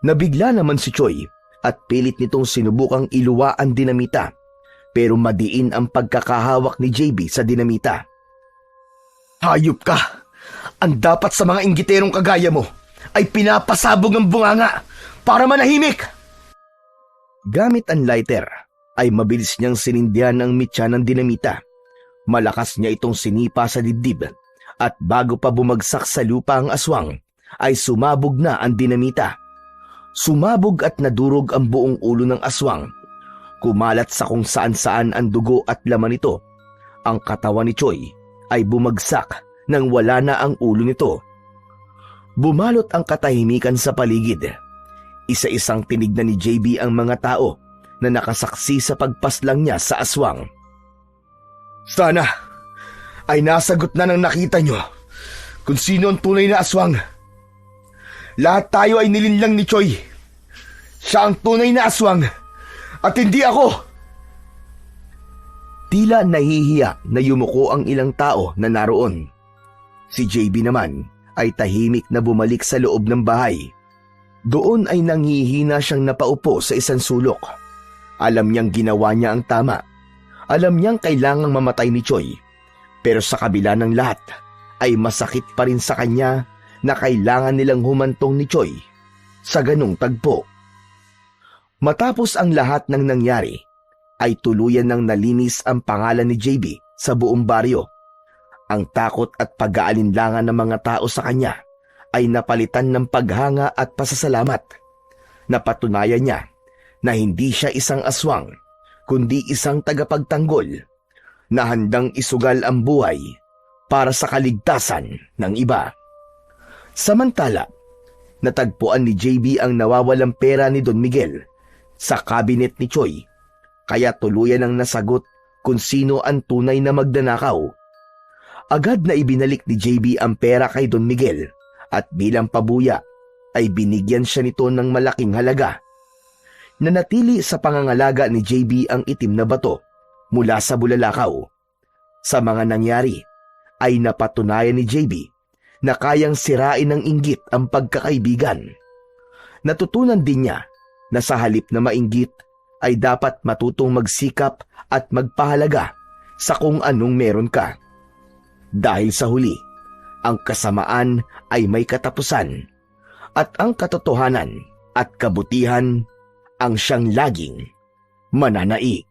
S2: Nabigla naman si Choi at pilit nitong sinubukang iluwa ang dinamita pero madiin ang pagkakahawak ni JB sa dinamita.
S1: Hayop ka! Ang dapat sa mga inggiterong kagaya mo ay pinapasabog ang bunganga para manahimik!
S2: Gamit ang lighter, ay mabilis niyang sinindihan ang mitya ng dinamita. Malakas niya itong sinipa sa dibdib at bago pa bumagsak sa lupa ang aswang, ay sumabog na ang dinamita. Sumabog at nadurog ang buong ulo ng aswang. Kumalat sa kung saan-saan ang dugo at laman nito. Ang katawan ni Choi ay bumagsak nang wala na ang ulo nito. Bumalot ang katahimikan sa paligid. Isa-isang tinignan ni JB ang mga tao na nakasaksi sa pagpaslang niya sa aswang.
S1: Sana ay nasagot na ng nakita nyo kung sino ang tunay na aswang. Lahat tayo ay nilinlang ni Choi. Siya ang tunay na aswang at hindi ako.
S2: Tila nahihiya na yumuko ang ilang tao na naroon. Si JB naman ay tahimik na bumalik sa loob ng bahay. Doon ay nanghihina siyang napaupo sa isang sulok. Alam niyang ginawa niya ang tama. Alam niyang kailangang mamatay ni Choi. Pero sa kabila ng lahat, ay masakit pa rin sa kanya na kailangan nilang humantong ni Choi sa ganung tagpo. Matapos ang lahat ng nangyari, ay tuluyan ng nalinis ang pangalan ni JB sa buong baryo. Ang takot at pag-aalinlangan ng mga tao sa kanya ay napalitan ng paghanga at pasasalamat. Napatunayan niya na hindi siya isang aswang, kundi isang tagapagtanggol na handang isugal ang buhay para sa kaligtasan ng iba. Samantala, natagpuan ni JB ang nawawalang pera ni Don Miguel sa cabinet ni Choi, kaya tuluyan ang nasagot kung sino ang tunay na magnanakaw. Agad na ibinalik ni JB ang pera kay Don Miguel at bilang pabuya ay binigyan siya nito ng malaking halaga. Nanatili sa pangangalaga ni JB ang itim na bato mula sa bulalakaw. Sa mga nangyari ay napatunayan ni JB na kayang sirain ng inggit ang pagkakaibigan. Natutunan din niya na sa halip na mainggit ay dapat matutong magsikap at magpahalaga sa kung anong meron ka. Dahil sa huli, ang kasamaan ay may katapusan at ang katotohanan at kabutihan ang siyang laging mananaig.